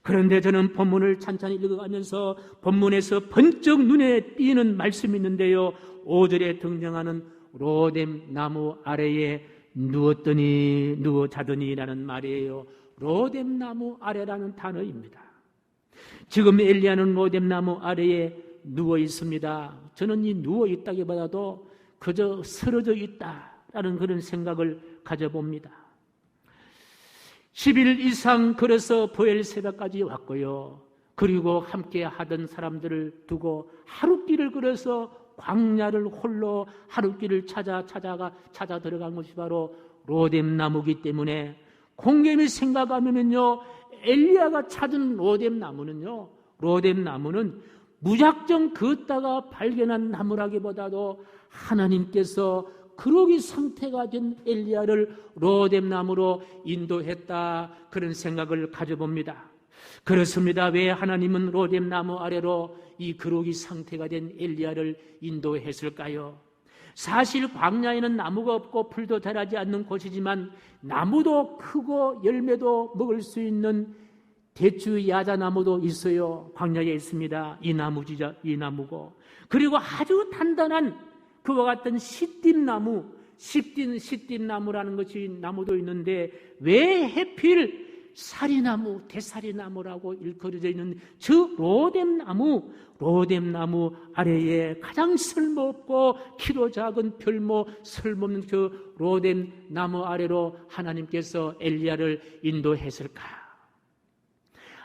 그런데 저는 본문을 찬찬히 읽어가면서 본문에서 번쩍 눈에 띄는 말씀이 있는데요. 5절에 등장하는 로뎀 나무 아래에 누워 자더니라는 말이에요. 로뎀 나무 아래라는 단어입니다. 지금 엘리야는 로뎀 나무 아래에 누워 있습니다. 저는 이 누워 있다기보다도 그저 쓰러져 있다라는 그런 생각을 가져봅니다. 10일 이상 걸어서 브엘세바까지 왔고요. 그리고 함께 하던 사람들을 두고 하룻길을 걸어서 광야를 홀로 하룻길을 찾아 들어간 것이 바로 로뎀 나무이기 때문에 곰곰이 생각하면요, 엘리야가 찾은 로뎀 나무는 무작정 걷다가 발견한 나무라기보다도 하나님께서 그러기 상태가 된 엘리야를 로뎀 나무로 인도했다, 그런 생각을 가져봅니다. 그렇습니다. 왜 하나님은 로뎀 나무 아래로 이 그러기 상태가 된 엘리야를 인도했을까요? 사실 광야에는 나무가 없고 풀도 자라지 않는 곳이지만 나무도 크고 열매도 먹을 수 있는 대추 야자나무도 있어요. 광야에 있습니다. 이 나무고, 그리고 아주 단단한 그와 같은 시띠나무, 시띠나무라는 것이 나무도 있는데 왜 하필 사리나무, 대사리나무라고 일컬어져 있는 저 로뎀나무 아래에 가장 쓸모없고 키로 작은 별모 쓸모없는 그 로뎀나무 아래로 하나님께서 엘리야를 인도했을까?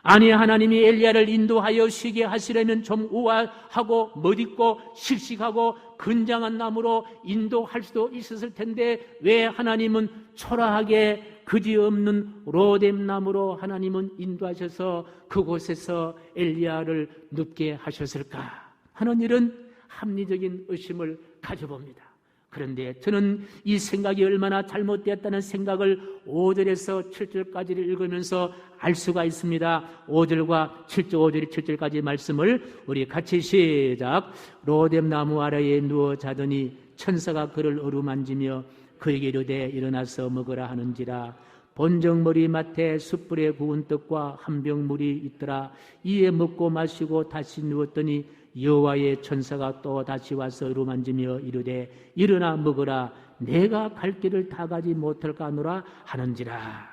아니, 하나님이 엘리야를 인도하여 쉬게 하시려면 좀 우아하고 멋있고 씩씩하고 건장한 나무로 인도할 수도 있었을 텐데 왜 하나님은 초라하게 그지없는 로뎀 나무로 하나님은 인도하셔서 그곳에서 엘리야를 눕게 하셨을까 하는 이런 합리적인 의심을 가져봅니다. 그런데 저는 이 생각이 얼마나 잘못되었다는 생각을 5절에서 7절까지를 읽으면서 알 수가 있습니다. 5절과 7절, 5절이 7절까지 말씀을 우리 같이 시작. 로뎀나무 아래에 누워 자더니 천사가 그를 어루만지며 그에게 이르되 일어나서 먹으라 하는지라. 본정머리 맡에 숯불에 구운 떡과 한 병 물이 있더라. 이에 먹고 마시고 다시 누웠더니 여호와의 천사가 또 다시 와서 어루만지며 이르되 일어나 먹으라. 내가 갈 길을 다 가지 못할까 하노라 하는지라.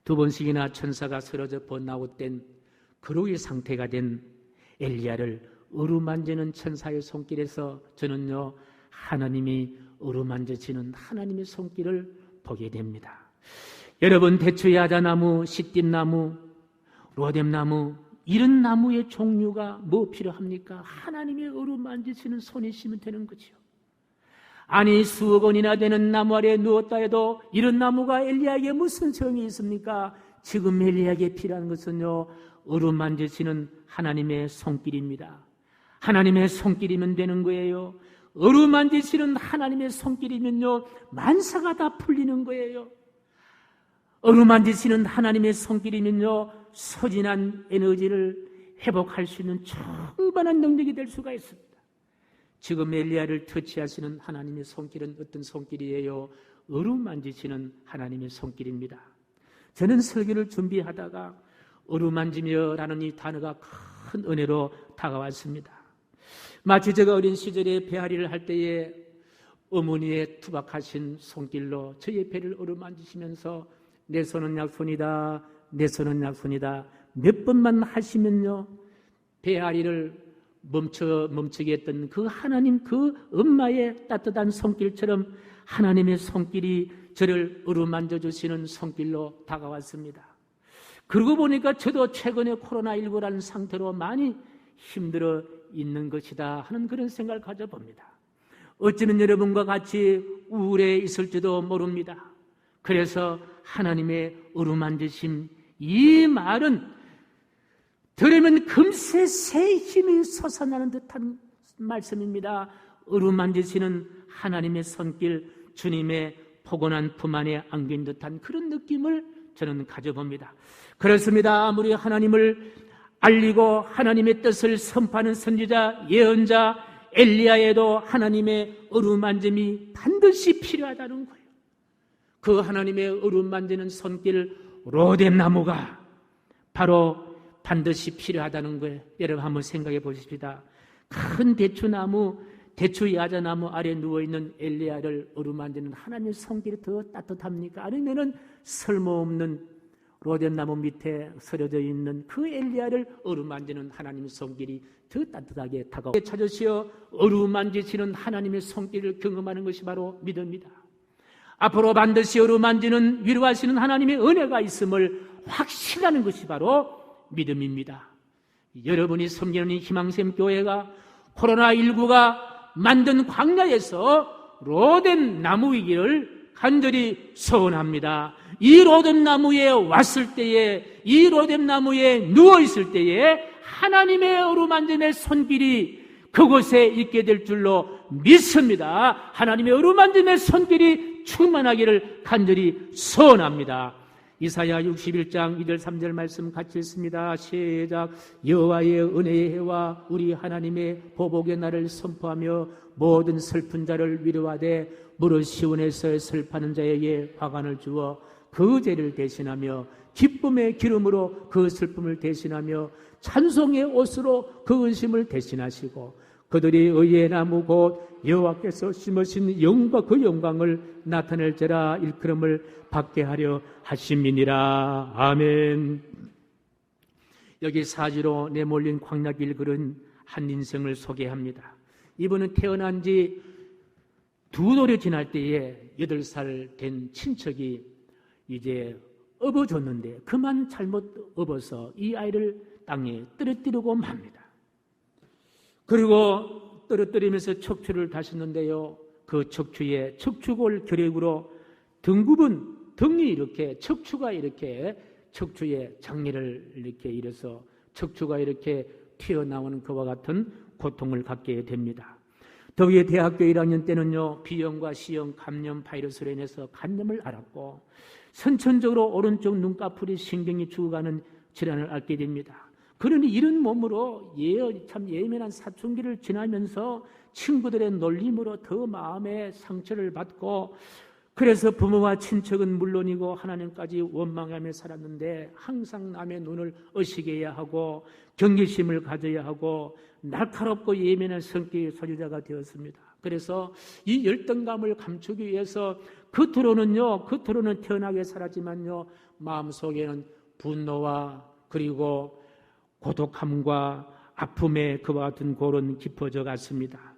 두 번씩이나 천사가 쓰러져 번아웃된 그로의 상태가 된 엘리야를 어루만지는 천사의 손길에서 저는요, 하나님이 어루만지시는 하나님의 손길을 보게 됩니다. 여러분, 대추 야자나무, 시띠나무, 로뎀나무, 이런 나무의 종류가 뭐 필요합니까? 하나님의 어루만지시는 손이시면 되는 거죠. 아니, 수억 원이나 되는 나무 아래에 누웠다 해도 이런 나무가 엘리야에게 무슨 소용이 있습니까? 지금 엘리야에게 필요한 것은요, 어루만지시는 하나님의 손길입니다. 하나님의 손길이면 되는 거예요. 어루만지시는 하나님의 손길이면요, 만사가 다 풀리는 거예요. 어루만지시는 하나님의 손길이면요, 소진한 에너지를 회복할 수 있는 충분한 능력이 될 수가 있습니다. 지금 엘리야를 터치하시는 하나님의 손길은 어떤 손길이에요? 어루만지시는 하나님의 손길입니다. 저는 설교를 준비하다가 어루만지며라는 이 단어가 큰 은혜로 다가왔습니다. 마치 제가 어린 시절에 배앓이를 할 때에 어머니의 투박하신 손길로 저의 배를 어루만지시면서 내 손은 약손이다, 내 손은 약손이다 몇 번만 하시면요, 배앓이를 멈추게 했던 그 하나님, 그 엄마의 따뜻한 손길처럼 하나님의 손길이 저를 어루만져주시는 손길로 다가왔습니다. 그러고 보니까 저도 최근에 코로나19라는 상태로 많이 힘들어 있는 것이다 하는 그런 생각을 가져봅니다. 어쩌면 여러분과 같이 우울해 있을지도 모릅니다. 그래서 하나님의 어루만지심, 이 말은 들으면 금세 새 힘이 솟아나는 듯한 말씀입니다. 어루만지시는 하나님의 손길, 주님의 포근한 품 안에 안긴 듯한 그런 느낌을 저는 가져봅니다. 그렇습니다. 아무리 하나님을 알리고 하나님의 뜻을 선포하는 선지자, 예언자 엘리야에도 하나님의 어루만짐이 반드시 필요하다는 거예요. 그 하나님의 어루만지는 손길, 로뎀나무가 바로 반드시 필요하다는 거예요. 여러분 한번 생각해 보십시다. 큰 대추나무, 대추 야자나무 아래 누워있는 엘리야를 어루만지는 하나님의 손길이 더 따뜻합니까? 아니면은 쓸모없는 로뎀나무 밑에 서려져 있는 그 엘리야를 어루만지는 하나님의 손길이 더 따뜻하게 다가오고, 찾으시어 어루만지시는 하나님의 손길을 경험하는 것이 바로 믿음입니다. 앞으로 반드시 어루만지는, 위로하시는 하나님의 은혜가 있음을 확신하는 것이 바로 믿음입니다. 여러분이 섬기는 이 희망샘 교회가 코로나19가 만든 광야에서 로뎀나무이기를 간절히 소원합니다. 이 로뎀나무에 왔을 때에, 이 로뎀나무에 누워있을 때에 하나님의 어루만짐의 손길이 그곳에 있게 될 줄로 믿습니다. 하나님의 어루만짐의 손길이 충만하기를 간절히 소원합니다. 이사야 61장 2절 3절 말씀 같이 읽습니다. 시작. 여호와의 은혜의 해와 우리 하나님의 보복의 날을 선포하며 모든 슬픈 자를 위로하되 무릇 시온에서 슬퍼하는 자에게 화관을 주어 그 죄를 대신하며 기쁨의 기름으로 그 슬픔을 대신하며 찬송의 옷으로 그 은심을 대신하시고 그들이 의의 나무 곧 여호와께서 심으신 영과 그 영광을 나타낼지라 일컬음을 받게 하려 하심이니라. 아멘. 여기 사지로 내몰린 광야길 걸은 한 인생을 소개합니다. 이분은 태어난 지 2돌이 지날 때에 8살 된 친척이 이제 업어줬는데 그만 잘못 업어서 이 아이를 땅에 떨어뜨리고 맙니다. 그리고 떨어뜨리면서 척추를 다셨는데요, 그 척추에 척추골 결핵으로 등급은 등이 이렇게 척추가 이렇게 척추에 장애를 이렇게 일어서 척추가 이렇게 튀어나오는 그와 같은 고통을 갖게 됩니다. 더위에 대학교 1학년 때는요, B형과 C형 감염 바이러스로 인해서 간염을 앓았고, 선천적으로 오른쪽 눈꺼풀이 신경이 죽어가는 질환을 앓게 됩니다. 그러니 이런 몸으로 참 예민한 사춘기를 지나면서 친구들의 놀림으로 더 마음의 상처를 받고, 그래서 부모와 친척은 물론이고 하나님까지 원망하며 살았는데, 항상 남의 눈을 의식해야 해야 하고 경계심을 가져야 하고 날카롭고 예민한 성격의 소유자가 되었습니다. 그래서 이 열등감을 감추기 위해서 겉으로는 태연하게 살았지만요, 마음속에는 분노와 그리고 고독함과 아픔의 그와 같은 고런 깊어져 갔습니다.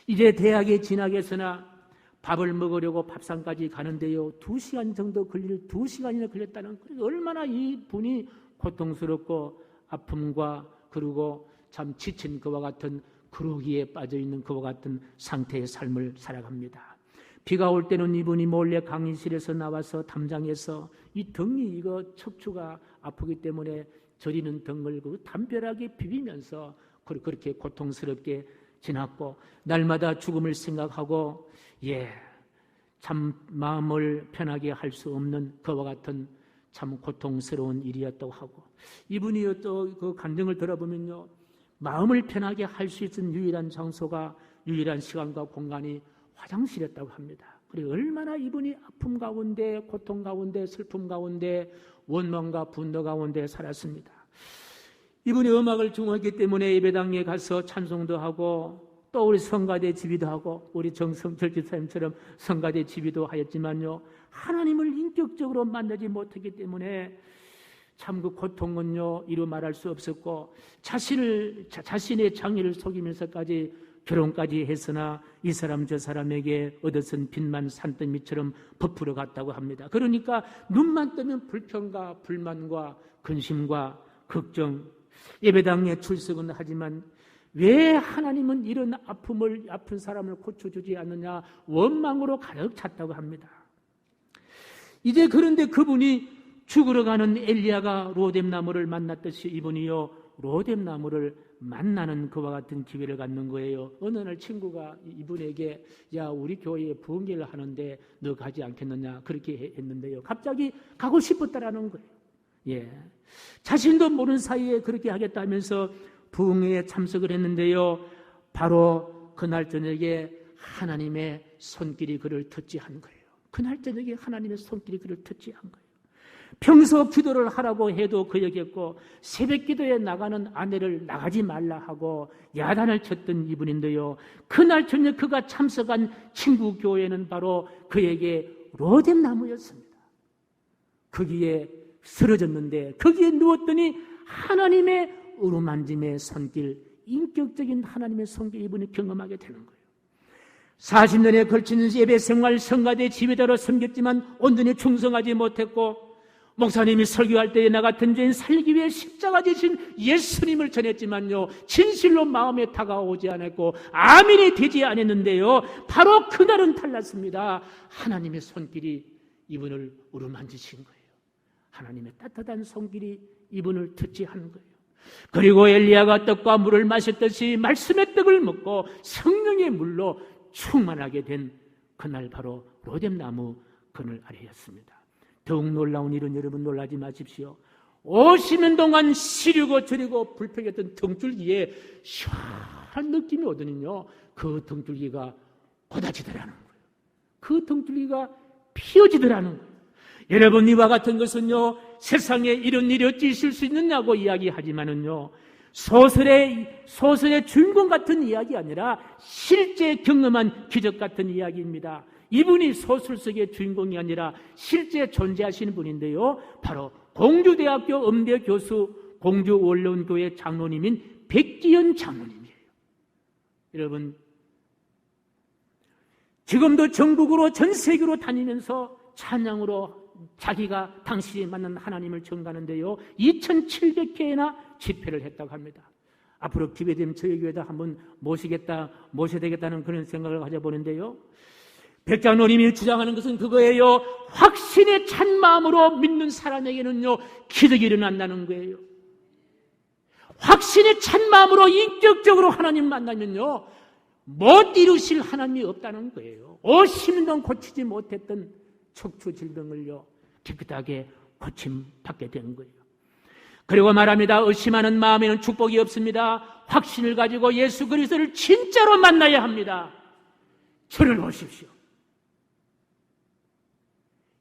이제 대학에 진학해서나 밥을 먹으려고 밥상까지 가는데요, 2시간 정도 2시간이나 걸렸다는, 얼마나 이 분이 고통스럽고 아픔과 그리고 참 지친 그와 같은 그러기에 빠져있는 그와 같은 상태의 삶을 살아갑니다. 비가 올 때는 이분이 몰래 강의실에서 나와서 담장에서 이 등이 척추가 아프기 때문에 저리는 등을 담벼락에 비비면서 그렇게 고통스럽게 지났고, 날마다 죽음을 생각하고 참 마음을 편하게 할 수 없는 그와 같은 참 고통스러운 일이었다고 하고, 이분이 또 그 간증을 들어보면요, 마음을 편하게 할 수 있는 유일한 장소가, 유일한 시간과 공간이 화장실이었다고 합니다. 그리고 얼마나 이분이 아픔 가운데, 고통 가운데, 슬픔 가운데, 원망과 분노 가운데 살았습니다. 이분이 음악을 중요했기 때문에 예배당에 가서 찬송도 하고, 또 우리 성가대 지휘도 하고, 우리 정성철 집사님처럼 성가대 지휘도 하였지만요, 하나님을 인격적으로 만나지 못했기 때문에 참 그 고통은요 이루 말할 수 없었고, 자신의 장애를 속이면서까지 결혼까지 했으나 이 사람 저 사람에게 얻어선 빚만 산더미처럼 부풀어 갔다고 합니다. 그러니까 눈만 뜨면 불평과 불만과 근심과 걱정, 예배당에 출석은 하지만 왜 하나님은 이런 아픈 사람을 고쳐주지 않느냐, 원망으로 가득 찼다고 합니다. 이제 그런데 그분이 죽으러 가는 엘리야가 로뎀나무를 만났듯이 이분이요 로뎀나무를 만나는 그와 같은 기회를 갖는 거예요. 어느 날 친구가 이분에게 야, 우리 교회에 부흥회를 하는데 너 가지 않겠느냐 그렇게 했는데요, 갑자기 가고 싶었다라는 거예요. 자신도 모르는 사이에 그렇게 하겠다면서 부흥회에 참석을 했는데요, 바로 그날 저녁에 하나님의 손길이 그를 터치한 거예요. 그날 저녁에 하나님의 손길이 그를 터치한 거예요. 평소 기도를 하라고 해도 그여겼고, 새벽 기도에 나가는 아내를 나가지 말라 하고 야단을 쳤던 이분인데요, 그날 저녁 그가 참석한 친구 교회는 바로 그에게 로뎀나무였습니다. 거기에 쓰러졌는데 거기에 누웠더니 하나님의 어루만짐의 손길, 인격적인 하나님의 손길 이분이 경험하게 되는 거예요. 40년에 걸친 예배 생활 성가대 지휘자로 섬겼지만 온전히 충성하지 못했고, 목사님이 설교할 때에 나 같은 죄인 살기 위해 십자가 지신 예수님을 전했지만요, 진실로 마음에 다가오지 않았고 아멘이 되지 않았는데요, 바로 그날은 달랐습니다. 하나님의 손길이 이분을 어루만지신 거예요. 하나님의 따뜻한 손길이 이분을 터치한 거예요. 그리고 엘리야가 떡과 물을 마셨듯이 말씀의 떡을 먹고 성령의 물로 충만하게 된 그날 바로 로뎀나무 그늘 아래였습니다. 더욱 놀라운 일은 여러분 놀라지 마십시오. 50년 동안 시리고 저리고 불평했던 등줄기에 시원한 느낌이 오더니요, 그 등줄기가 고다지더라는 거예요. 그 등줄기가 피어지더라는 거예요. 여러분, 이와 같은 것은요, 세상에 이런 일이 어찌 있을 수 있느냐고 이야기하지만은요, 소설의 주인공 같은 이야기 아니라 실제 경험한 기적 같은 이야기입니다. 이분이 소설 속의 주인공이 아니라 실제 존재하시는 분인데요, 바로 공주대학교 음대 교수, 공주 원로원교회 장로님인 백기현 장로님이에요. 여러분, 지금도 전국으로 전 세계로 다니면서 찬양으로 자기가 당신이 만난 하나님을 전가하는데요, 2,700회나 집회를 했다고 합니다. 앞으로 기회 되면 저희 교회에다 한번 모셔야 되겠다는 그런 생각을 가져보는데요, 백장로님이 주장하는 것은 그거예요. 확신에 찬 마음으로 믿는 사람에게는요, 기적이 일어난다는 거예요. 확신에 찬 마음으로 인격적으로 하나님 만나면요, 못 이루실 하나님이 없다는 거예요. 50년 고치지 못했던 척추 질병을요 깨끗하게 고침받게 된 거예요. 그리고 말합니다. 의심하는 마음에는 축복이 없습니다. 확신을 가지고 예수 그리스도를 진짜로 만나야 합니다. 저를 보십시오.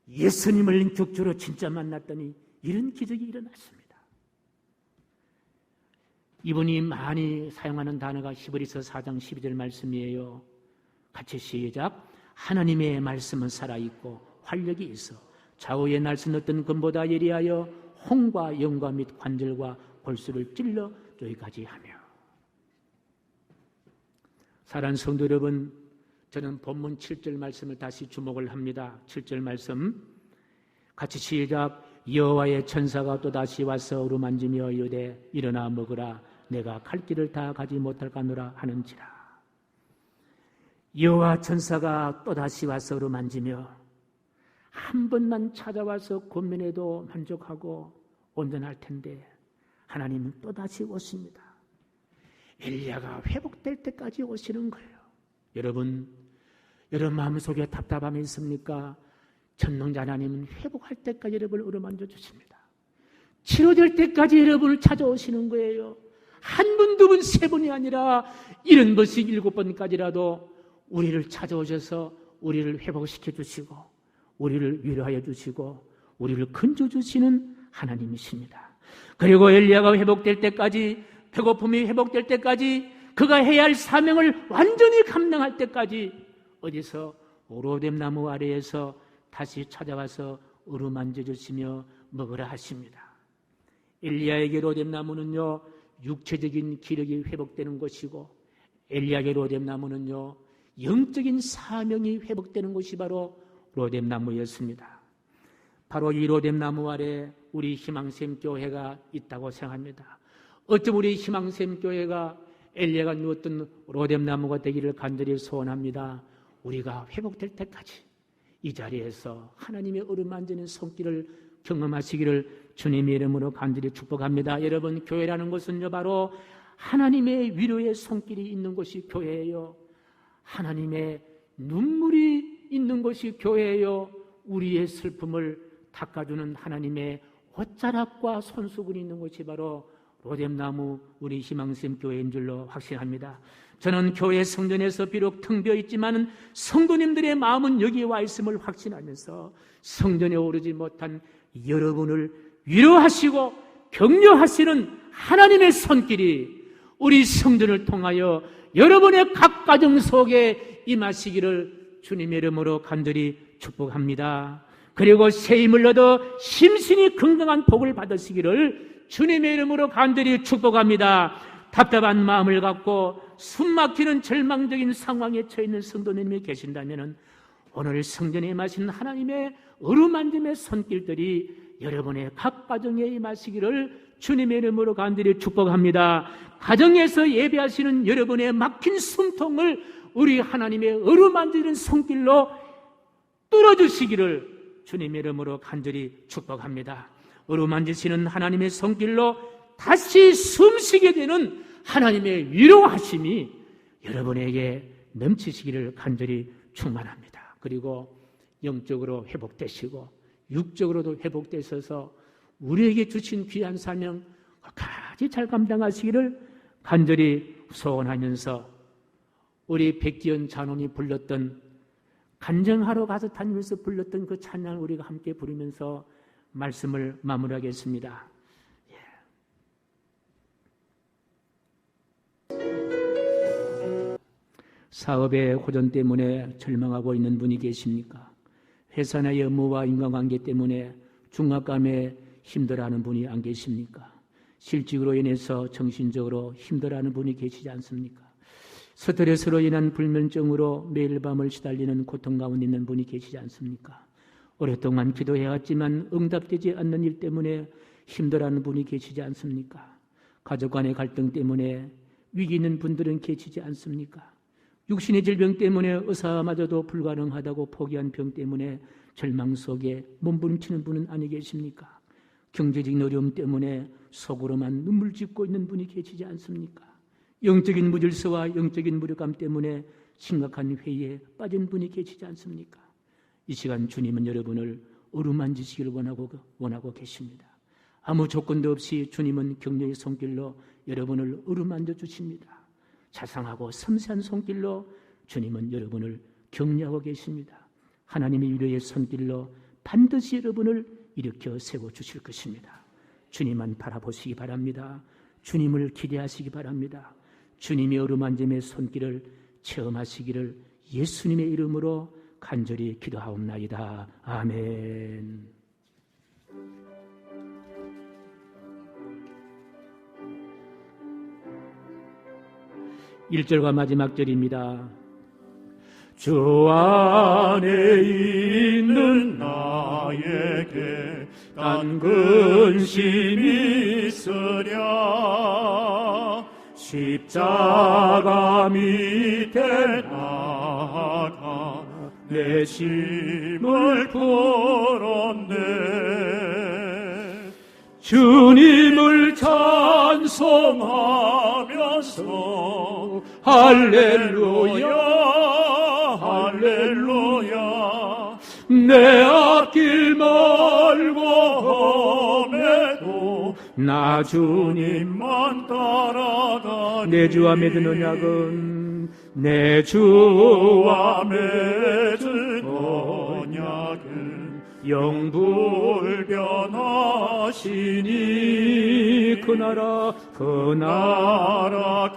예수님을 격주로 진짜 만났더니 이런 기적이 일어났습니다. 이분이 많이 사용하는 단어가 히브리서 4장 12절 말씀이에요. 같이 시작. 하나님의 말씀은 살아있고 활력이 있어 좌우의 날선 어떤 금보다 예리하여 홍과 영과 및 관절과 골수를 찔러 저기까지 하며. 사랑하는 성도 여러분, 저는 본문 7절 말씀을 다시 주목을 합니다. 7절 말씀 같이 시작. 여호와의 천사가 또다시 와서 어루만지며 이르되 일어나 먹으라 내가 갈 길을 다 가지 못할까노라 하는지라. 여호와 천사가 또다시 와서 어루만지며 한 번만 찾아와서 권면해도 만족하고 온전할 텐데 하나님은 또다시 오십니다. 엘리야가 회복될 때까지 오시는 거예요. 여러분 마음속에 답답함이 있습니까? 전능자 하나님은 회복할 때까지 여러분을 어루만져 주십니다. 치료될 때까지 여러분을 찾아오시는 거예요. 한 번, 두 번, 세 번이 아니라 70번씩 7번까지라도 우리를 찾아오셔서 우리를 회복시켜 주시고 우리를 위로하여 주시고 우리를 건져 주시는 하나님이십니다. 그리고 엘리야가 회복될 때까지, 배고픔이 회복될 때까지, 그가 해야 할 사명을 완전히 감당할 때까지 어디서 오로뎀 나무 아래에서 다시 찾아와서 어루만져 주시며 먹으라 하십니다. 엘리야에게 로뎀 나무는요 육체적인 기력이 회복되는 것이고 엘리야에게 로뎀 나무는요 영적인 사명이 회복되는 것이 바로 로뎀 나무였습니다. 바로 이 로뎀 나무 아래 우리 희망샘 교회가 있다고 생각합니다. 어쩜 우리 희망샘 교회가 엘리야가 누웠던 로뎀 나무가 되기를 간절히 소원합니다. 우리가 회복될 때까지 이 자리에서 하나님의 어루만지는 손길을 경험하시기를 주님의 이름으로 간절히 축복합니다. 여러분, 교회라는 것은요 바로 하나님의 위로의 손길이 있는 곳이 교회예요. 하나님의 눈물이 있는 것이 교회예요. 우리의 슬픔을 닦아주는 하나님의 옷자락과 손수건이 있는 것이 바로 로뎀나무 우리 희망샘 교회인 줄로 확신합니다. 저는 교회 성전에서 비록 텅 비어 있지만 성도님들의 마음은 여기 와 있음을 확신하면서 성전에 오르지 못한 여러분을 위로하시고 격려하시는 하나님의 손길이 우리 성전을 통하여 여러분의 각 가정 속에 임하시기를 주님의 이름으로 간절히 축복합니다. 그리고 새 힘을 얻어 심신이 건강한 복을 받으시기를 주님의 이름으로 간절히 축복합니다. 답답한 마음을 갖고 숨막히는 절망적인 상황에 처해 있는 성도님이 계신다면 오늘 성전에 임하신 하나님의 어루만짐의 손길들이 여러분의 각 가정에 임하시기를 주님의 이름으로 간절히 축복합니다. 가정에서 예배하시는 여러분의 막힌 숨통을 우리 하나님의 어루만지는 손길로 뚫어주시기를 주님의 이름으로 간절히 축복합니다. 어루만지시는 하나님의 손길로 다시 숨쉬게 되는 하나님의 위로하심이 여러분에게 넘치시기를 간절히 축원합니다. 그리고 영적으로 회복되시고 육적으로도 회복되셔서 우리에게 주신 귀한 사명 끝까지 잘 감당하시기를 간절히 소원하면서 우리 백기현 장로님이 불렀던 간정하러 가서 다니면서 불렀던 그 찬양을 우리가 함께 부르면서 말씀을 마무리하겠습니다. 사업의 호전 때문에 절망하고 있는 분이 계십니까? 회사나 업무와 인간관계 때문에 중압감에 힘들어하는 분이 안 계십니까? 실직으로 인해서 정신적으로 힘들어하는 분이 계시지 않습니까? 스트레스로 인한 불면증으로 매일 밤을 시달리는 고통 가운데 있는 분이 계시지 않습니까? 오랫동안 기도해왔지만 응답되지 않는 일 때문에 힘들어하는 분이 계시지 않습니까? 가족 간의 갈등 때문에 위기 있는 분들은 계시지 않습니까? 육신의 질병 때문에 의사마저도 불가능하다고 포기한 병 때문에 절망 속에 몸부림치는 분은 아니 계십니까? 경제적인 어려움 때문에 속으로만 눈물 짓고 있는 분이 계시지 않습니까? 영적인 무질서와 영적인 무력감 때문에 심각한 회의에 빠진 분이 계시지 않습니까? 이 시간 주님은 여러분을 어루만지시기를 원하고 계십니다. 아무 조건도 없이 주님은 격려의 손길로 여러분을 어루만져 주십니다. 자상하고 섬세한 손길로 주님은 여러분을 격려하고 계십니다. 하나님의 위로의 손길로 반드시 여러분을 일으켜 세워주실 것입니다. 주님만 바라보시기 바랍니다. 주님을 기대하시기 바랍니다. 주님의 어루만짐의 손길을 체험하시기를 예수님의 이름으로 간절히 기도하옵나이다. 아멘. 1절과 마지막 절입니다. 주 안에 있는 나에게 단 근심이 있으랴. 십자가 밑에 나아가 내 짐을 풀었네. 주님을 찬송하면서 할렐루야 할렐루야. 내 앞길 멀고 험해도 나 주님만 따라가니. 내 주와 맺은 언약은 내 주와 맺은 언약은 영불변하시니. 그 나라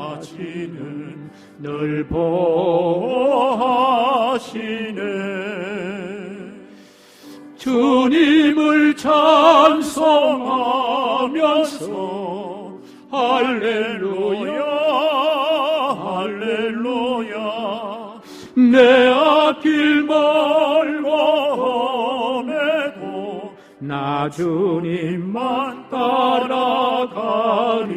가기까지는 늘 보호하시네. 주님을 찬송하면서 할렐루야 할렐루야. 내 앞길 멀고 험해도 나 주님만 따라가리.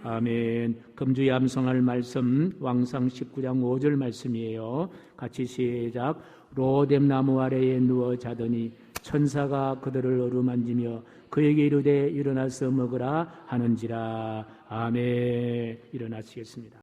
아멘. 금주에 암송할 말씀 왕상 19장 5절 말씀이에요. 같이 시작. 로뎀나무 아래에 누워 자더니 천사가 그들을 어루만지며 그에게 이르되 일어나서 먹으라 하는지라. 아멘. 일어나시겠습니다.